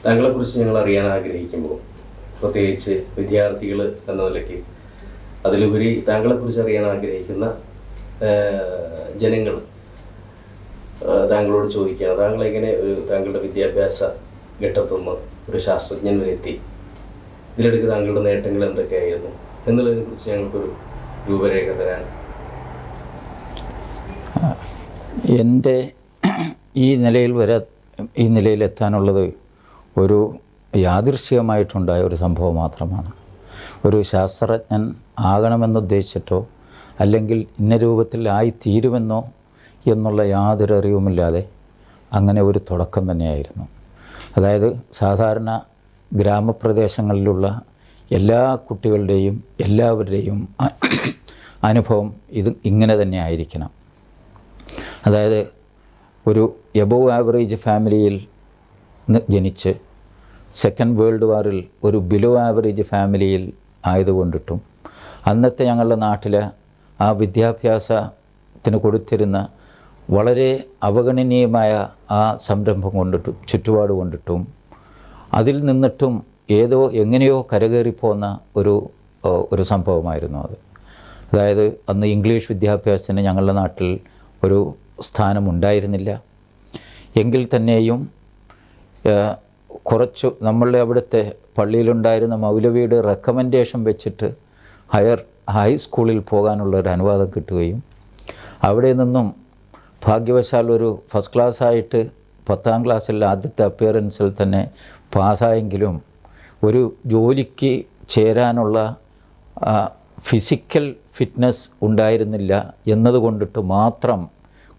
താങ്കളെക്കുറിച്ച് ഞങ്ങൾ അറിയാൻ ആഗ്രഹിക്കുമ്പോൾ, പ്രത്യേകിച്ച് വിദ്യാർത്ഥികൾ എന്ന നിലയ്ക്ക്, അതിലുപരി താങ്കളെക്കുറിച്ച് അറിയാൻ ആഗ്രഹിക്കുന്ന ജനങ്ങൾ താങ്കളോട് ചോദിക്കുകയാണ്, താങ്കളെങ്ങനെ താങ്കളുടെ വിദ്യാഭ്യാസ ഘട്ടത്തിൽ നിന്ന് ഒരു ശാസ്ത്രജ്ഞൻ വരെ എത്തി, ഇതിലെടുക്ക് താങ്കളുടെ നേട്ടങ്ങൾ എന്തൊക്കെയായിരുന്നു എന്നുള്ളതിനെ കുറിച്ച് ഞങ്ങൾക്കൊരു രൂപരേഖ തരാൻ. എൻ്റെ ഈ നിലയിലെത്താനുള്ളത് ഒരു യാദൃശ്ചികമായിട്ടുണ്ടായ ഒരു സംഭവം മാത്രമാണ്. ഒരു ശാസ്ത്രജ്ഞൻ ആകണമെന്നുദ്ദേശിച്ചിട്ടോ അല്ലെങ്കിൽ ഇന്ന രൂപത്തിലായിത്തീരുമെന്നോ എന്നുള്ള യാതൊരു അറിവുമില്ലാതെ അങ്ങനെ ഒരു തുടക്കം തന്നെയായിരുന്നു. അതായത് സാധാരണ ഗ്രാമപ്രദേശങ്ങളിലുള്ള എല്ലാ കുട്ടികളുടെയും എല്ലാവരുടെയും അനുഭവം ഇങ്ങനെ തന്നെ ആയിരിക്കണം. അതായത് ഒരു എബോവ് ആവറേജ് ഫാമിലിയിൽ ജനിച്ച് സെക്കൻഡ് വേൾഡ് വാറിൽ ഒരു ബിലോ ആവറേജ് ഫാമിലിയിൽ ആയതുകൊണ്ടിട്ടും അന്നത്തെ ഞങ്ങളുടെ നാട്ടിലെ ആ വിദ്യാഭ്യാസത്തിന് കൊടുത്തിരുന്ന വളരെ അവഗണനീയമായ ആ സംരംഭം കൊണ്ടിട്ടും ചുറ്റുപാട് കൊണ്ടിട്ടും അതിൽ നിന്നിട്ടും എങ്ങനെയോ കരകയറിപ്പോന്ന ഒരു സംഭവമായിരുന്നു അത്. അതായത് അന്ന് ഇംഗ്ലീഷ് വിദ്യാഭ്യാസത്തിന് ഞങ്ങളുടെ നാട്ടിൽ ഒരു സ്ഥാനമുണ്ടായിരുന്നില്ല. എങ്കിൽ തന്നെയും കുറച്ചു നമ്മളുടെ അവിടുത്തെ പള്ളിയിലുണ്ടായിരുന്ന മൗലവിയുടെ റെക്കമെൻഡേഷൻ വെച്ചിട്ട് ഹൈസ്കൂളിൽ പോകാനുള്ളൊരു അനുവാദം കിട്ടുകയും അവിടെ നിന്നും ഭാഗ്യവശാൽ ഒരു ഫസ്റ്റ് ക്ലാസ്സായിട്ട് 10ാം ക്ലാസ്സിൽ ആദ്യത്തെ അപ്പിയറൻസിൽ തന്നെ പാസ്സായെങ്കിലും ഒരു ജോലിക്ക് ചേരാനുള്ള ഫിസിക്കൽ ഫിറ്റ്നസ് ഉണ്ടായിരുന്നില്ല എന്നതുകൊണ്ടിട്ട് മാത്രം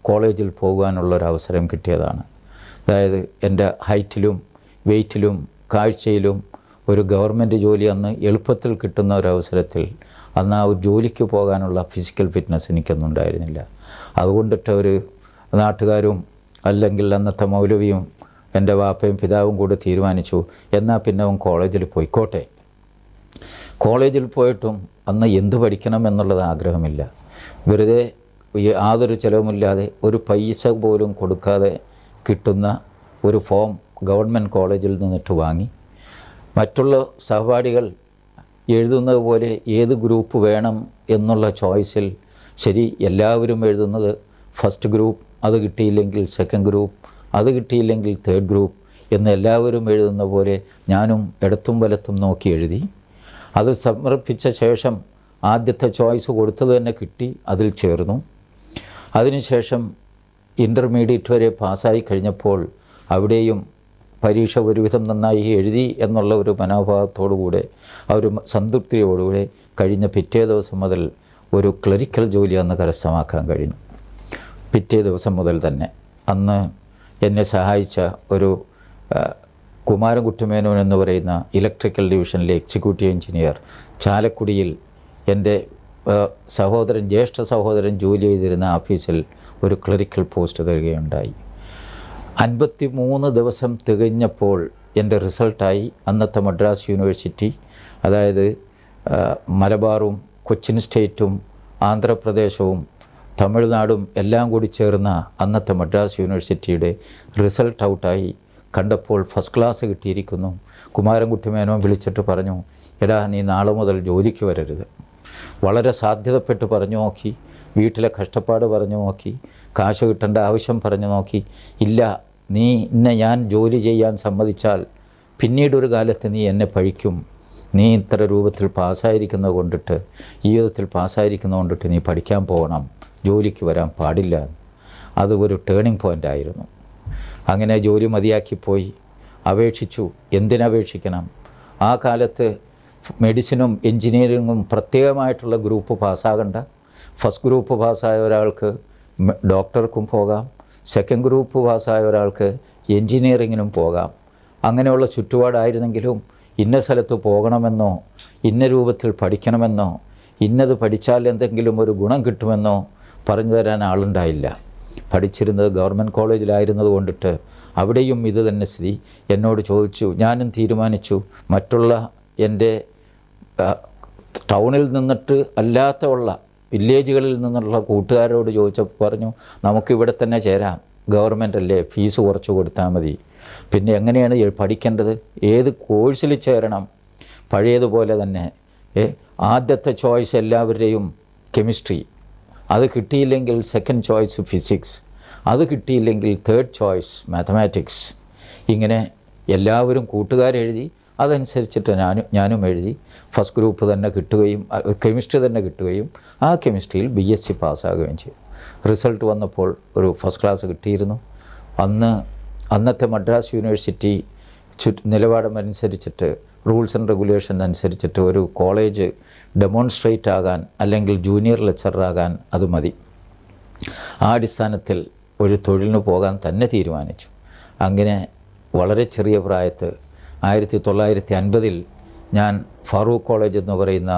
കോളേജിൽ പോകാനുള്ളൊരവസരം കിട്ടിയതാണ്. അതായത് എൻ്റെ ഹൈറ്റിലും വെയ്റ്റിലും കാഴ്ചയിലും ഒരു ഗവൺമെൻറ് ജോലി അന്ന് എളുപ്പത്തിൽ കിട്ടുന്ന ഒരവസരത്തിൽ അന്ന് ആ ഒരു ജോലിക്ക് പോകാനുള്ള ഫിസിക്കൽ ഫിറ്റ്നസ് എനിക്കൊന്നും ഉണ്ടായിരുന്നില്ല. അതുകൊണ്ടിട്ട് ഒരു നാട്ടുകാരും അല്ലെങ്കിൽ അന്നത്തെ മൗലവിയും എൻ്റെ വാപ്പയും പിതാവും കൂടെ തീരുമാനിച്ചു, എന്നാൽ പിന്നെ അവൻ കോളേജിൽ പോയിക്കോട്ടെ. കോളേജിൽ പോയിട്ടും അന്ന് എന്ത് പഠിക്കണം എന്നുള്ളത് ആഗ്രഹമില്ല. വെറുതെ യാതൊരു ചിലവുമില്ലാതെ ഒരു പൈസ പോലും കൊടുക്കാതെ കിട്ടുന്ന ഒരു ഫോം ഗവൺമെൻറ് കോളേജിൽ നിന്നിട്ട് വാങ്ങി മറ്റുള്ള സഹപാഠികൾ എഴുതുന്നത് പോലെ ഏത് ഗ്രൂപ്പ് വേണം എന്നുള്ള ചോയ്സിൽ ശരി എല്ലാവരും എഴുതുന്നത് ഫസ്റ്റ് ഗ്രൂപ്പ്, അത് കിട്ടിയില്ലെങ്കിൽ സെക്കൻഡ് ഗ്രൂപ്പ്, അത് കിട്ടിയില്ലെങ്കിൽ തേർഡ് ഗ്രൂപ്പ് എന്ന് എല്ലാവരും എഴുതുന്ന പോലെ ഞാനും ഇടത്തും വലത്തും നോക്കി എഴുതി. അത് സമർപ്പിച്ച ശേഷം ആദ്യത്തെ ചോയ്സ് കൊടുത്തത് തന്നെ കിട്ടി, അതിൽ ചേർന്നു. അതിനുശേഷം ഇൻ്റർമീഡിയറ്റ് വരെ പാസ്സായി കഴിഞ്ഞപ്പോൾ അവിടെയും പരീക്ഷ ഒരുവിധം നന്നായി എഴുതി എന്നുള്ള ഒരു മനോഭാവത്തോടുകൂടെ ആ ഒരു സംതൃപ്തിയോടുകൂടെ കഴിഞ്ഞ പിറ്റേ ദിവസം മുതൽ ഒരു ക്ലറിക്കൽ ജോലി അന്ന് കരസ്ഥമാക്കാൻ കഴിഞ്ഞു. പിറ്റേ ദിവസം മുതൽ തന്നെ അന്ന് എന്നെ സഹായിച്ച ഒരു കുമാരൻകുട്ടി മേനോൻ എന്ന് പറയുന്ന ഇലക്ട്രിക്കൽ ഡിവിഷനിലെ എക്സിക്യൂട്ടീവ് എഞ്ചിനീയർ ചാലക്കുടിയിൽ എൻ്റെ ജ്യേഷ്ഠ സഹോദരൻ ജോലി ചെയ്തിരുന്ന ഓഫീസിൽ ഒരു ക്ലറിക്കൽ പോസ്റ്റ് തരികയുണ്ടായി. 53 ദിവസം തികഞ്ഞപ്പോൾ എൻ്റെ റിസൾട്ടായി. അന്നത്തെ മദ്രാസ് യൂണിവേഴ്സിറ്റി, അതായത് മലബാറും കൊച്ചിൻ സ്റ്റേറ്റും ആന്ധ്രാപ്രദേശവും തമിഴ്നാടും എല്ലാം കൂടി ചേർന്ന അന്നത്തെ മദ്രാസ് യൂണിവേഴ്സിറ്റിയുടെ റിസൾട്ട് ഔട്ടായി. കണ്ടപ്പോൾ ഫസ്റ്റ് ക്ലാസ് കിട്ടിയിരിക്കുന്നു. കുമാരൻകുട്ടി മേനോൻ വിളിച്ചിട്ട് പറഞ്ഞു, എടാ നീ നാളെ മുതൽ ജോലിക്ക് വരരുത്. വളരെ സാധ്യതപ്പെട്ട് പറഞ്ഞു നോക്കി, വീട്ടിലെ കഷ്ടപ്പാട് പറഞ്ഞു നോക്കി, കാശ് കിട്ടേണ്ട ആവശ്യം പറഞ്ഞു നോക്കി. ഇല്ല, ഞാൻ ജോലി ചെയ്യാൻ സമ്മതിച്ചാൽ പിന്നീടൊരു കാലത്ത് നീ എന്നെ പഴിക്കും. നീ ഇത്ര രൂപത്തിൽ പാസ്സായിരിക്കുന്നത് കൊണ്ടിട്ട്, ഈ വിധത്തിൽ പാസ്സായിരിക്കുന്നത് കൊണ്ടിട്ട് നീ പഠിക്കാൻ പോകണം, ജോലിക്ക് വരാൻ പാടില്ല. അത് ഒരു ടേണിംഗ് പോയിൻ്റായിരുന്നു. അങ്ങനെ ജോലി മതിയാക്കിപ്പോയി. അപേക്ഷിച്ചു. എന്തിനപേക്ഷിക്കണം? ആ കാലത്ത് മെഡിസിനും എൻജിനീയറിങ്ങും പ്രത്യേകമായിട്ടുള്ള ഗ്രൂപ്പ് പാസ്സാകണ്ട. ഫസ്റ്റ് ഗ്രൂപ്പ് പാസ്സായ ഒരാൾക്ക് ഡോക്ടർക്കും പോകാം, സെക്കൻഡ് ഗ്രൂപ്പ് പാസ്സായ ഒരാൾക്ക് എൻജിനീയറിങ്ങിനും പോകാം. അങ്ങനെയുള്ള ചുറ്റുപാടായിരുന്നെങ്കിലും ഇന്ന സ്ഥലത്ത് പോകണമെന്നോ ഇന്ന രൂപത്തിൽ പഠിക്കണമെന്നോ ഇന്നത് പഠിച്ചാൽ എന്തെങ്കിലും ഒരു ഗുണം കിട്ടുമെന്നോ പറഞ്ഞു തരാൻ ആളുണ്ടായില്ല. പഠിച്ചിരുന്നത് ഗവൺമെൻറ് കോളേജിലായിരുന്നത് കൊണ്ടിട്ട് അവിടെയും ഇത് തന്നെ സ്ഥിതി. എന്നോട് ചോദിച്ചു, ഞാനും തീരുമാനിച്ചു. മറ്റുള്ള എൻ്റെ ടൗണിൽ നിന്നിട്ട് വില്ലേജുകളിൽ നിന്നുള്ള കൂട്ടുകാരോട് ചോദിച്ചപ്പോൾ പറഞ്ഞു, നമുക്കിവിടെ തന്നെ ചേരാം, ഗവൺമെൻറ് അല്ലേ, ഫീസ് കുറച്ച് കൊടുത്താൽ മതി. പിന്നെ എങ്ങനെയാണ് പഠിക്കേണ്ടത്, ഏത് കോഴ്സിൽ ചേരണം? പഴയതുപോലെ തന്നെ ആദ്യത്തെ ചോയ്സ് എല്ലാവരുടെയും കെമിസ്ട്രി, അത് കിട്ടിയില്ലെങ്കിൽ സെക്കൻഡ് ചോയ്സ് ഫിസിക്സ്, അത് കിട്ടിയില്ലെങ്കിൽ തേർഡ് ചോയ്സ് മാത്തമാറ്റിക്സ്. ഇങ്ങനെ എല്ലാവരും കൂട്ടുകാരെഴുതി, അതനുസരിച്ചിട്ട് ഞാനും എഴുതി. ഫസ്റ്റ് ഗ്രൂപ്പ് തന്നെ കിട്ടുകയും കെമിസ്ട്രി തന്നെ കിട്ടുകയും ആ കെമിസ്ട്രിയിൽ BSc പാസ്സാകുകയും ചെയ്തു. റിസൾട്ട് വന്നപ്പോൾ ഒരു ഫസ്റ്റ് ക്ലാസ് കിട്ടിയിരുന്നു. അന്നത്തെ മദ്രാസ് യൂണിവേഴ്സിറ്റി നിലപാടും അനുസരിച്ചിട്ട്, റൂൾസ് ആൻഡ് റെഗുലേഷൻ അനുസരിച്ചിട്ട് ഒരു കോളേജ് ഡെമോൺസ്ട്രേറ്റ് ആകാൻ അല്ലെങ്കിൽ ജൂനിയർ ലെക്ചറാകാൻ അത് മതി. ആ അടിസ്ഥാനത്തിൽ ഒരു തൊഴിലിന് പോകാൻ തന്നെ തീരുമാനിച്ചു. അങ്ങനെ വളരെ ചെറിയ പ്രായത്ത് 1950 ഞാൻ ഫാറൂഖ് കോളേജ് എന്ന് പറയുന്ന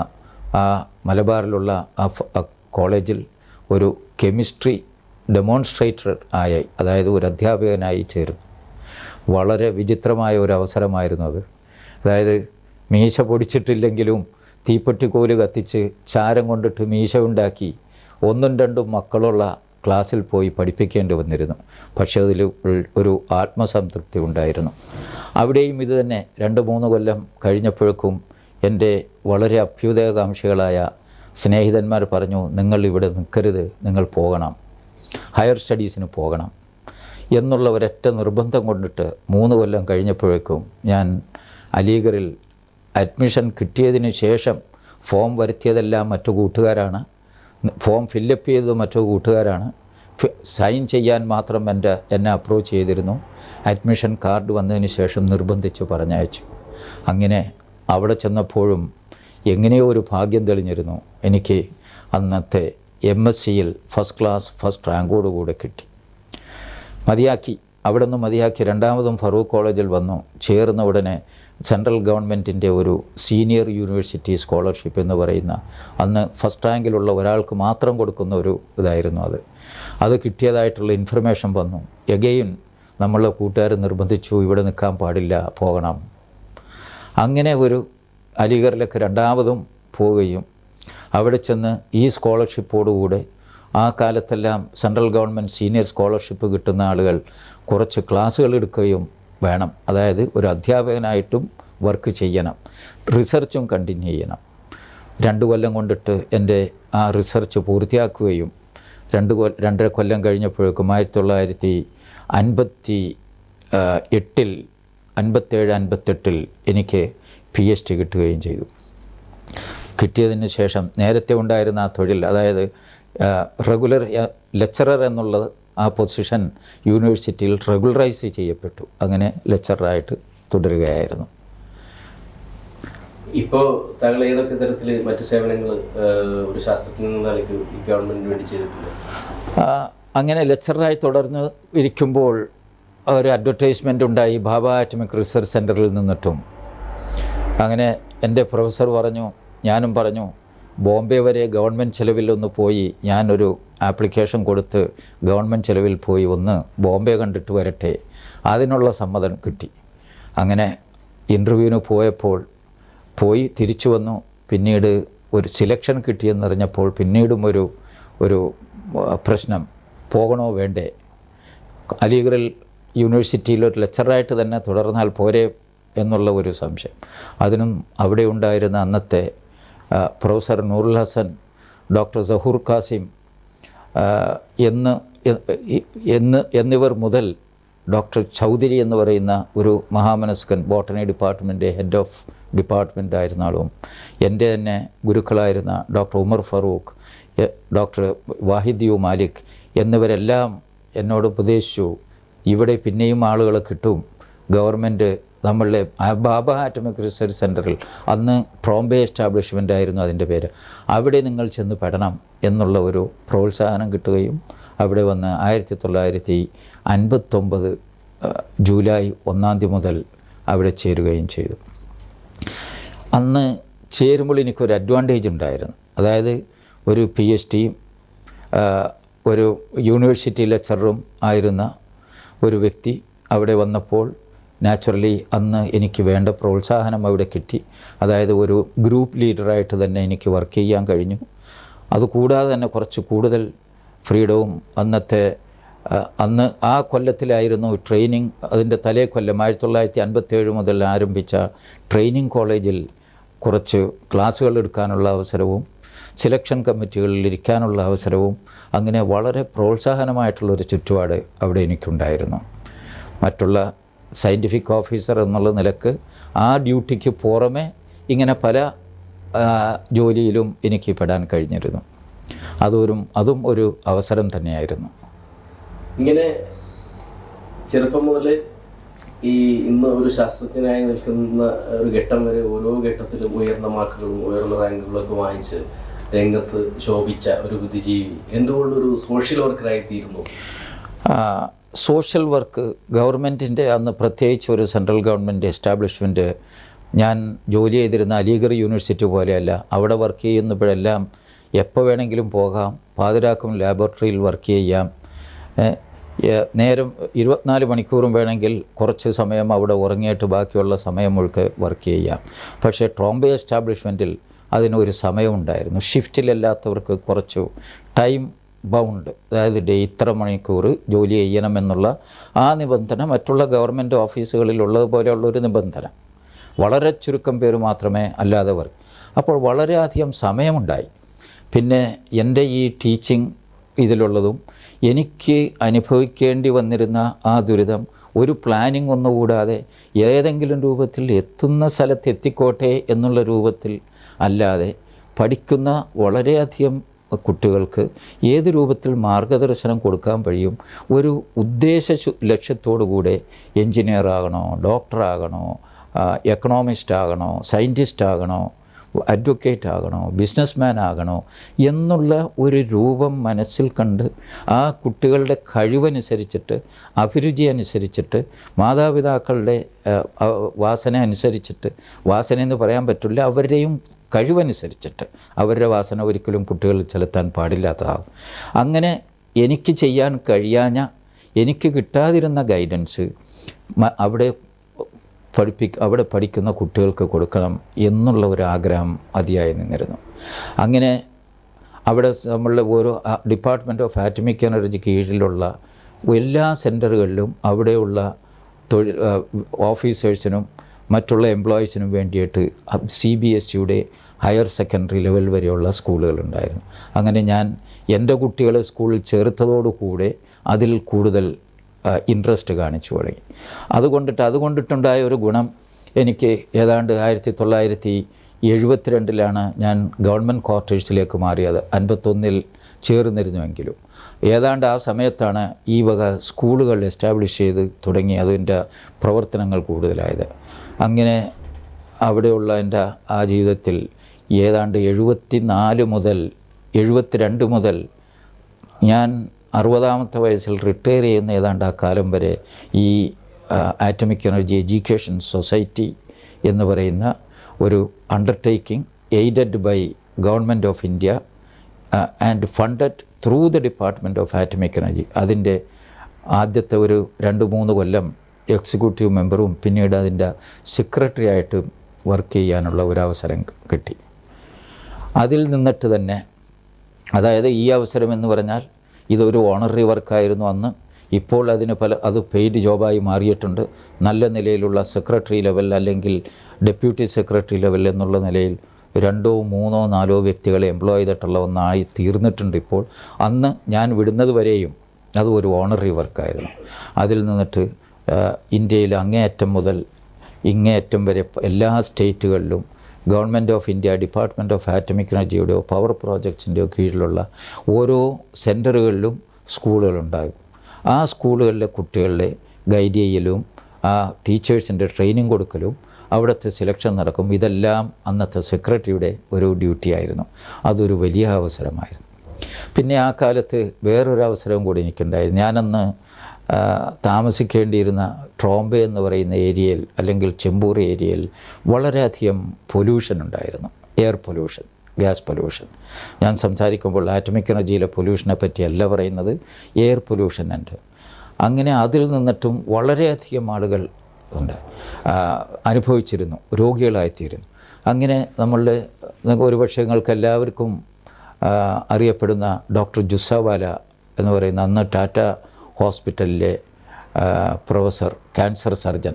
ആ മലബാറിലുള്ള ആ കോളേജിൽ ഒരു കെമിസ്ട്രി ഡെമോൺസ്ട്രേറ്റർ ആയി, അതായത് ഒരു അധ്യാപകനായി ചേർന്നു. വളരെ വിചിത്രമായ ഒരു അവസരമായിരുന്നു അത്. അതായത് മീശ പൊടിച്ചിട്ടില്ലെങ്കിലും തീപ്പെട്ടിക്കോല് കത്തിച്ച് ചാരം കൊണ്ടിട്ട് മീശ ഉണ്ടാക്കി 1-2 മക്കളുള്ള ക്ലാസ്സിൽ പോയി പഠിപ്പിക്കേണ്ടി വന്നിരുന്നു. പക്ഷേ അതിൽ ഒരു ആത്മസംതൃപ്തി ഉണ്ടായിരുന്നു. അവിടെയും ഇത് തന്നെ 2-3 കൊല്ലം കഴിഞ്ഞപ്പോഴേക്കും എൻ്റെ വളരെ അഭ്യുദയകാംക്ഷികളായ സ്നേഹിതന്മാർ പറഞ്ഞു, നിങ്ങൾ ഇവിടെ നിൽക്കരുത്, നിങ്ങൾ പോകണം, ഹയർ സ്റ്റഡീസിന് പോകണം എന്നുള്ള ഒരൊറ്റ നിർബന്ധം കൊണ്ടിട്ട് 3 കൊല്ലം കഴിഞ്ഞപ്പോഴേക്കും ഞാൻ അലീഗറിൽ അഡ്മിഷൻ കിട്ടിയതിന് ശേഷം ഫോം വരുത്തിയതെല്ലാം മറ്റു കൂട്ടുകാരാണ്, ഫോം ഫില്ലപ്പ് ചെയ്തത് മറ്റു കൂട്ടുകാരാണ്, സൈൻ ചെയ്യാൻ മാത്രം എന്നെ അപ്രോച്ച് ചെയ്തിരുന്നു. അഡ്മിഷൻ കാർഡ് വന്നതിന് ശേഷം നിർബന്ധിച്ച് പറഞ്ഞയച്ചു. അങ്ങനെ അവിടെ ചെന്നപ്പോഴും എങ്ങനെയോ ഒരു ഭാഗ്യം തെളിഞ്ഞിരുന്നു. എനിക്ക് അന്നത്തെ MScയിൽ ഫസ്റ്റ് ക്ലാസ് ഫസ്റ്റ് റാങ്കോടുകൂടെ കിട്ടി. മതിയാക്കി. അവിടെ നിന്ന് മതിയാക്കി രണ്ടാമതും ഫറൂഖ് കോളേജിൽ വന്നു. ചേർന്ന ഉടനെ സെൻട്രൽ ഗവൺമെൻറ്റിൻ്റെ ഒരു സീനിയർ യൂണിവേഴ്സിറ്റി സ്കോളർഷിപ്പ് എന്ന് പറയുന്ന, അന്ന് ഫസ്റ്റ് റാങ്കിലുള്ള ഒരാൾക്ക് മാത്രം കൊടുക്കുന്ന ഒരു ഇതായിരുന്നു അത് കിട്ടിയതായിട്ടുള്ള ഇൻഫർമേഷൻ വന്നു. എഗെയിൻ നമ്മളെ കൂട്ടുകാർ നിർബന്ധിച്ചു, ഇവിടെ നിൽക്കാൻ പാടില്ല, പോകണം. അങ്ങനെ ഒരു അലിഗറിലേക്ക് രണ്ടാമതും പോവുകയും അവിടെ ചെന്ന് ഈ സ്കോളർഷിപ്പോടുകൂടെ, ആ കാലത്തെല്ലാം സെൻട്രൽ ഗവൺമെൻറ് സീനിയർ സ്കോളർഷിപ്പ് കിട്ടുന്ന ആളുകൾ കുറച്ച് ക്ലാസ്സുകൾ എടുക്കുകയും വേണം. അതായത് ഒരു അധ്യാപകനായിട്ടും വർക്ക് ചെയ്യണം, റിസർച്ചും കണ്ടിന്യൂ ചെയ്യണം. 2 കൊല്ലം കൊണ്ടിട്ട് എൻ്റെ ആ റിസർച്ച് പൂർത്തിയാക്കുകയും 2.5 കൊല്ലം കഴിഞ്ഞപ്പോഴേക്കും 1957-58 എനിക്ക് PhD കിട്ടുകയും ചെയ്തു. കിട്ടിയതിന് ശേഷം നേരത്തെ ഉണ്ടായിരുന്ന ആ തൊഴിൽ, അതായത് റെഗുലർ ലെക്ചറർ എന്നുള്ളത്, ആ പൊസിഷൻ യൂണിവേഴ്സിറ്റിയിൽ റെഗുലറൈസ് ചെയ്യപ്പെട്ടു. അങ്ങനെ ലെക്ചറായിട്ട് തുടരുകയായിരുന്നു. ഇപ്പോൾ താങ്കൾ ഏതൊക്കെ തരത്തിൽ മറ്റ് സേവനങ്ങൾ ഒരു ശാസ്ത്രജ്ഞൻ എന്ന നിലയ്ക്ക് ഈ ഗവൺമെൻറ്റിന് വേണ്ടി ചെയ്തിട്ടുണ്ട്? അങ്ങനെ ലെക്ചറായി തുടർന്ന് ഇരിക്കുമ്പോൾ ഒരു അഡ്വർടൈസ്മെൻ്റ് ഉണ്ടായി ഭാഭ ആറ്റമിക് റിസർച്ച് സെൻറ്ററിൽ നിന്നിട്ടും. അങ്ങനെ എൻ്റെ പ്രൊഫസർ പറഞ്ഞു, ഞാനും പറഞ്ഞു, ബോംബെ വരെ ഗവൺമെൻറ് ചിലവിലൊന്ന് പോയി, ഞാനൊരു ആപ്ലിക്കേഷൻ കൊടുത്ത് ഗവൺമെൻറ് ചിലവിൽ പോയി ഒന്ന് ബോംബെ കണ്ടിട്ട് വരട്ടെ. അതിനുള്ള സമ്മതം കിട്ടി. അങ്ങനെ ഇൻ്റർവ്യൂവിന് പോയി തിരിച്ചു വന്നു. പിന്നീട് ഒരു സിലക്ഷൻ കിട്ടിയെന്നറിഞ്ഞപ്പോൾ പിന്നീടും ഒരു പ്രശ്നം, പോകണോ വേണ്ടേ, അലീഗറിൽ യൂണിവേഴ്സിറ്റിയിൽ ഒരു ലെക്ചറായിട്ട് തന്നെ തുടർന്നാൽ പോരെ എന്നുള്ള ഒരു സംശയം. അതിനും അവിടെ ഉണ്ടായിരുന്ന അന്നത്തെ പ്രൊഫസർ നൂറുൽ ഹസൻ, ഡോക്ടർ സഹൂർ കാസിം എന്നിവർ മുതൽ ഡോക്ടർ ചൗധരി എന്ന് പറയുന്ന ഒരു മഹാമനസ്കൻ, botany department head of department ആയിരുന്ന ആളും, എൻ്റെ തന്നെ ഗുരുക്കളായിരുന്ന ഡോക്ടർ ഉമർ ഫറൂഖ്, ഡോക്ടർ വാഹിദ് മാലിക് എന്നിവരെല്ലാം എന്നോട് ഉപദേശിച്ചു, ഇവിടെ പിന്നെയും ആളുകളെ കിട്ടും, ഗവൺമെൻറ് നമ്മളുടെ ഭാഭ ആറ്റമിക് റിസർച്ച് സെൻറ്ററിൽ, അന്ന് ട്രോംബെ എസ്റ്റാബ്ലിഷ്മെൻ്റ് ആയിരുന്നു അതിൻ്റെ പേര്, അവിടെ നിങ്ങൾ ചെന്ന് പെടണം എന്നുള്ള ഒരു പ്രോത്സാഹനം കിട്ടുകയും അവിടെ വന്ന് 1959 ജൂലൈ 1 മുതൽ അവിടെ ചേരുകയും ചെയ്തു. അന്ന് ചേരുമ്പോൾ എനിക്കൊരു അഡ്വാൻറ്റേജ് ഉണ്ടായിരുന്നു. അതായത് ഒരു PhD ഒരു യൂണിവേഴ്സിറ്റി ലെക്ചറും ആയിരുന്ന ഒരു വ്യക്തി അവിടെ വന്നപ്പോൾ നാച്ചുറലി അന്ന് എനിക്ക് വേണ്ട പ്രോത്സാഹനം അവിടെ കിട്ടി. അതായത് ഒരു ഗ്രൂപ്പ് ലീഡറായിട്ട് തന്നെ എനിക്ക് വർക്ക് ചെയ്യാൻ കഴിഞ്ഞു. അതുകൂടാതെ തന്നെ കുറച്ച് കൂടുതൽ ഫ്രീഡവും അന്നത്തെ അന്ന് ആ കൊല്ലത്തിലായിരുന്നു ട്രെയിനിങ്. അതിൻ്റെ തലേ കൊല്ലം 1957 മുതൽ ആരംഭിച്ച ട്രെയിനിങ് കോളേജിൽ കുറച്ച് ക്ലാസ്സുകൾ എടുക്കാനുള്ള അവസരവും സെലക്ഷൻ കമ്മിറ്റികളിൽ ഇരിക്കാനുള്ള അവസരവും അങ്ങനെ വളരെ പ്രോത്സാഹനമായിട്ടുള്ളൊരു ചുറ്റുപാട് അവിടെ എനിക്കുണ്ടായിരുന്നു. മറ്റുള്ള സയൻറ്റിഫിക് ഓഫീസർ എന്നുള്ള നിലക്ക് ആ ഡ്യൂട്ടിക്ക് പുറമെ ഇങ്ങനെ പല ജോലിയിലും എനിക്ക് പെടാൻ കഴിഞ്ഞിരുന്നു. അതും ഒരു അവസരം തന്നെയായിരുന്നു. ഇങ്ങനെ ചെറുപ്പം മുതൽ ഈ ഇന്ന് ഒരു ശാസ്ത്രജ്ഞനായി നിൽക്കുന്ന ഒരു ഘട്ടം വരെ ഓരോ ഘട്ടത്തിലും ഉയർന്ന മാർക്കുകളും ഉയർന്ന റാങ്കുകളൊക്കെ വാങ്ങിച്ച് രംഗത്ത് ശോഭിച്ച ഒരു ബുദ്ധിജീവി എന്തുകൊണ്ടൊരു സോഷ്യൽ വർക്കറായി തീരുന്നു? സോഷ്യൽ വർക്ക് ഗവൺമെൻറ്റിൻ്റെ അന്ന് പ്രത്യേകിച്ച് ഒരു സെൻട്രൽ ഗവൺമെൻറ് എസ്റ്റാബ്ലിഷ്മെൻറ്റ്, ഞാൻ ജോലി ചെയ്തിരുന്ന അലിഗർ യൂണിവേഴ്സിറ്റി പോലെയല്ല. അവിടെ വർക്ക് ചെയ്യുന്നപ്പോഴെല്ലാം എപ്പോൾ വേണമെങ്കിലും പോകാം, പാതിരാക്കും ലാബോറട്ടറിയിൽ വർക്ക് ചെയ്യാം, നേരം 24 മണിക്കൂറും വേണമെങ്കിൽ കുറച്ച് സമയം അവിടെ ഉറങ്ങിയിട്ട് ബാക്കിയുള്ള സമയം മുഴുക്കെ വർക്ക് ചെയ്യാം. പക്ഷേ ട്രോംബെ എസ്റ്റാബ്ലിഷ്മെൻറ്റിൽ അതിനൊരു സമയമുണ്ടായിരുന്നു. ഷിഫ്റ്റിലല്ലാത്തവർക്ക് കുറച്ച് ടൈം ബൗണ്ട്, അതായത് ഇത്ര മണിക്കൂർ ജോലി ചെയ്യണമെന്നുള്ള ആ നിബന്ധന മറ്റുള്ള ഗവൺമെൻറ് ഓഫീസുകളിലുള്ളതുപോലെയുള്ളൊരു നിബന്ധന വളരെ ചുരുക്കം പേര് മാത്രമേ അല്ലാതെ വർക്ക്. അപ്പോൾ വളരെയധികം സമയമുണ്ടായി. പിന്നെ എൻ്റെ ഈ ടീച്ചിങ് ഇതിലുള്ളതും എനിക്ക് അനുഭവിക്കേണ്ടി വന്നിരുന്ന ആ ദുരിതം ഒരു പ്ലാനിങ് ഒന്നുകൂടാതെ ഏതെങ്കിലും രൂപത്തിൽ എത്തുന്ന സ്ഥലത്ത് എത്തിക്കോട്ടെ എന്നുള്ള രൂപത്തിൽ അല്ലാതെ പഠിക്കുന്ന വളരെയധികം കുട്ടികൾക്ക് ഏത് രൂപത്തിൽ മാർഗദർശനം കൊടുക്കാൻ കഴിയും, ഒരു ഉദ്ദേശ ലക്ഷ്യത്തോടു കൂടെ എൻജിനീയർ ആകണോ, ഡോക്ടറാകണോ, എക്കണോമിസ്റ്റ് ആകണോ, സയൻറ്റിസ്റ്റ് ആകണോ, അഡ്വക്കേറ്റ് ആകണോ, ബിസിനസ്മാൻ ആകണോ എന്നുള്ള ഒരു രൂപം മനസ്സിൽ കണ്ട് ആ കുട്ടികളുടെ കഴിവനുസരിച്ചിട്ട്, അഭിരുചി അനുസരിച്ചിട്ട്, മാതാപിതാക്കളുടെ വാസന അനുസരിച്ചിട്ട്, വാസനയെന്ന് പറയാൻ പറ്റില്ല, അവരുടെയും കഴിവനുസരിച്ചിട്ട്, അവരുടെ വാസന ഒരിക്കലും കുട്ടികളിൽ ചെലുത്താൻ പാടില്ലാത്തതാകും. അങ്ങനെ എനിക്ക് ചെയ്യാൻ കഴിയാഞ്ഞ, എനിക്ക് കിട്ടാതിരുന്ന ഗൈഡൻസ് അവിടെ പഠിക്കുന്ന കുട്ടികൾക്ക് കൊടുക്കണം എന്നുള്ള ഒരു ആഗ്രഹം അതിയായി നിന്നിരുന്നു. അങ്ങനെ അവിടെ നമ്മളുടെ ഓരോ ഡിപ്പാർട്ട്മെൻറ്റ് ഓഫ് ആറ്റമിക് എനർജി കീഴിലുള്ള എല്ലാ സെൻറ്ററുകളിലും അവിടെയുള്ള ഓഫീസേഴ്സിനും മറ്റുള്ള എംപ്ലോയീസിനും വേണ്ടിയിട്ട് CBSEയുടെ ഹയർ സെക്കൻഡറി ലെവൽ വരെയുള്ള സ്കൂളുകളുണ്ടായിരുന്നു. അങ്ങനെ ഞാൻ എൻ്റെ കുട്ടികളെ സ്കൂളിൽ ചേർത്തതോടുകൂടെ അതിൽ കൂടുതൽ ഇൻട്രസ്റ്റ് കാണിച്ചു തുടങ്ങി. അതുകൊണ്ടിട്ടുണ്ടായ ഒരു ഗുണം, എനിക്ക് ഏതാണ്ട് 1972 ഞാൻ ഗവൺമെൻറ് ക്വാർട്ടേഴ്സിലേക്ക് മാറിയത്. 51 ചേർന്നിരുന്നുവെങ്കിലും ഏതാണ്ട് ആ സമയത്താണ് ഈ വക സ്കൂളുകൾ എസ്റ്റാബ്ലിഷ് ചെയ്ത് തുടങ്ങി അതിൻ്റെ പ്രവർത്തനങ്ങൾ കൂടുതലായത്. അങ്ങനെ അവിടെയുള്ള എൻ്റെ ആ ജീവിതത്തിൽ ഏതാണ്ട് 74 മുതൽ 72 മുതൽ ഞാൻ 60ാമത്തെ വയസ്സിൽ റിട്ടയർ ചെയ്യുന്ന ഏതാണ്ട് ആ കാലം വരെ ഈ ആറ്റമിക് എനർജി എഡ്യൂക്കേഷൻ സൊസൈറ്റി എന്ന് പറയുന്ന ഒരു undertaking aided by government of India and funded through the department of atomic energy, അതിൻ്റെ ആദ്യത്തെ ഒരു 2-3 കൊല്ലം എക്സിക്യൂട്ടീവ് മെമ്പറും പിന്നീട് അതിൻ്റെ സെക്രട്ടറി ആയിട്ട് വർക്ക് ചെയ്യാനുള്ള ഒരവസരം കിട്ടി. അതിൽ നിന്നിട്ട് തന്നെ, അതായത് ഈ അവസരം എന്ന് പറഞ്ഞാൽ ഇതൊരു ഓണററി വർക്കായിരുന്നു അന്ന്. ഇപ്പോൾ അത് പെയ്ഡ് ജോബായി മാറിയിട്ടുണ്ട്. നല്ല നിലയിലുള്ള സെക്രട്ടറി ലെവൽ അല്ലെങ്കിൽ ഡെപ്യൂട്ടി സെക്രട്ടറി ലെവൽ എന്നുള്ള നിലയിൽ 2, 3, 4 വ്യക്തികളെ എംപ്ലോയ് ചെയ്തിട്ടുള്ള ഒന്നായി തീർന്നിട്ടുണ്ട് ഇപ്പോൾ. അന്ന് ഞാൻ വിടുന്നത് വരെയും അത് ഒരു ഓണററി വർക്കായിരുന്നു. അതിൽ നിന്നിട്ട് ഇന്ത്യയിൽ അങ്ങേയറ്റം മുതൽ ഇങ്ങേയറ്റം വരെ എല്ലാ സ്റ്റേറ്റുകളിലും government of India department of atomic എനർജിയുടെയോ പവർ പ്രോജക്ട്സിൻ്റെയോ കീഴിലുള്ള ഓരോ സെൻറ്ററുകളിലും സ്കൂളുകളുണ്ടാകും. ആ സ്കൂളുകളിലെ കുട്ടികളെ ഗൈഡ് ചെയ്യലും ആ ടീച്ചേഴ്സിൻ്റെ ട്രെയിനിങ് കൊടുക്കലും അവിടുത്തെ സെലക്ഷൻ നടക്കും. ഇതെല്ലാം അന്നത്തെ സെക്രട്ടറിയുടെ ഒരു ഡ്യൂട്ടി ആയിരുന്നു. അതൊരു വലിയ അവസരമായിരുന്നു. പിന്നെ ആ കാലത്ത് വേറൊരു അവസരവും കൂടി എനിക്കുണ്ടായിരുന്നു. ഞാനന്ന് താമസിക്കേണ്ടിയിരുന്ന ട്രോംബെ എന്ന് പറയുന്ന ഏരിയയിൽ അല്ലെങ്കിൽ ചെമ്പൂർ ഏരിയയിൽ വളരെയധികം പൊല്യൂഷൻ ഉണ്ടായിരുന്നു. Air pollution, gas pollution. ഞാൻ സംസാരിക്കുമ്പോൾ ആറ്റമിക് എനർജിയിലെ പൊല്യൂഷനെ പറ്റിയല്ല പറയുന്നത്, എയർ പൊല്യൂഷൻ ഉണ്ട്. അങ്ങനെ അതിൽ നിന്നിട്ടും വളരെയധികം ആളുകൾ അനുഭവിച്ചിരുന്നു, രോഗികളായിത്തീരുന്നു. അങ്ങനെ നമ്മളുടെ ഒരുപക്ഷെ നിങ്ങൾക്ക് എല്ലാവർക്കും അറിയപ്പെടുന്ന ഡോക്ടർ ജുസ്സാവാല എന്ന് പറയുന്ന, അന്ന് ടാറ്റ ഹോസ്പിറ്റലിലെ പ്രൊഫസർ, ക്യാൻസർ സർജൻ,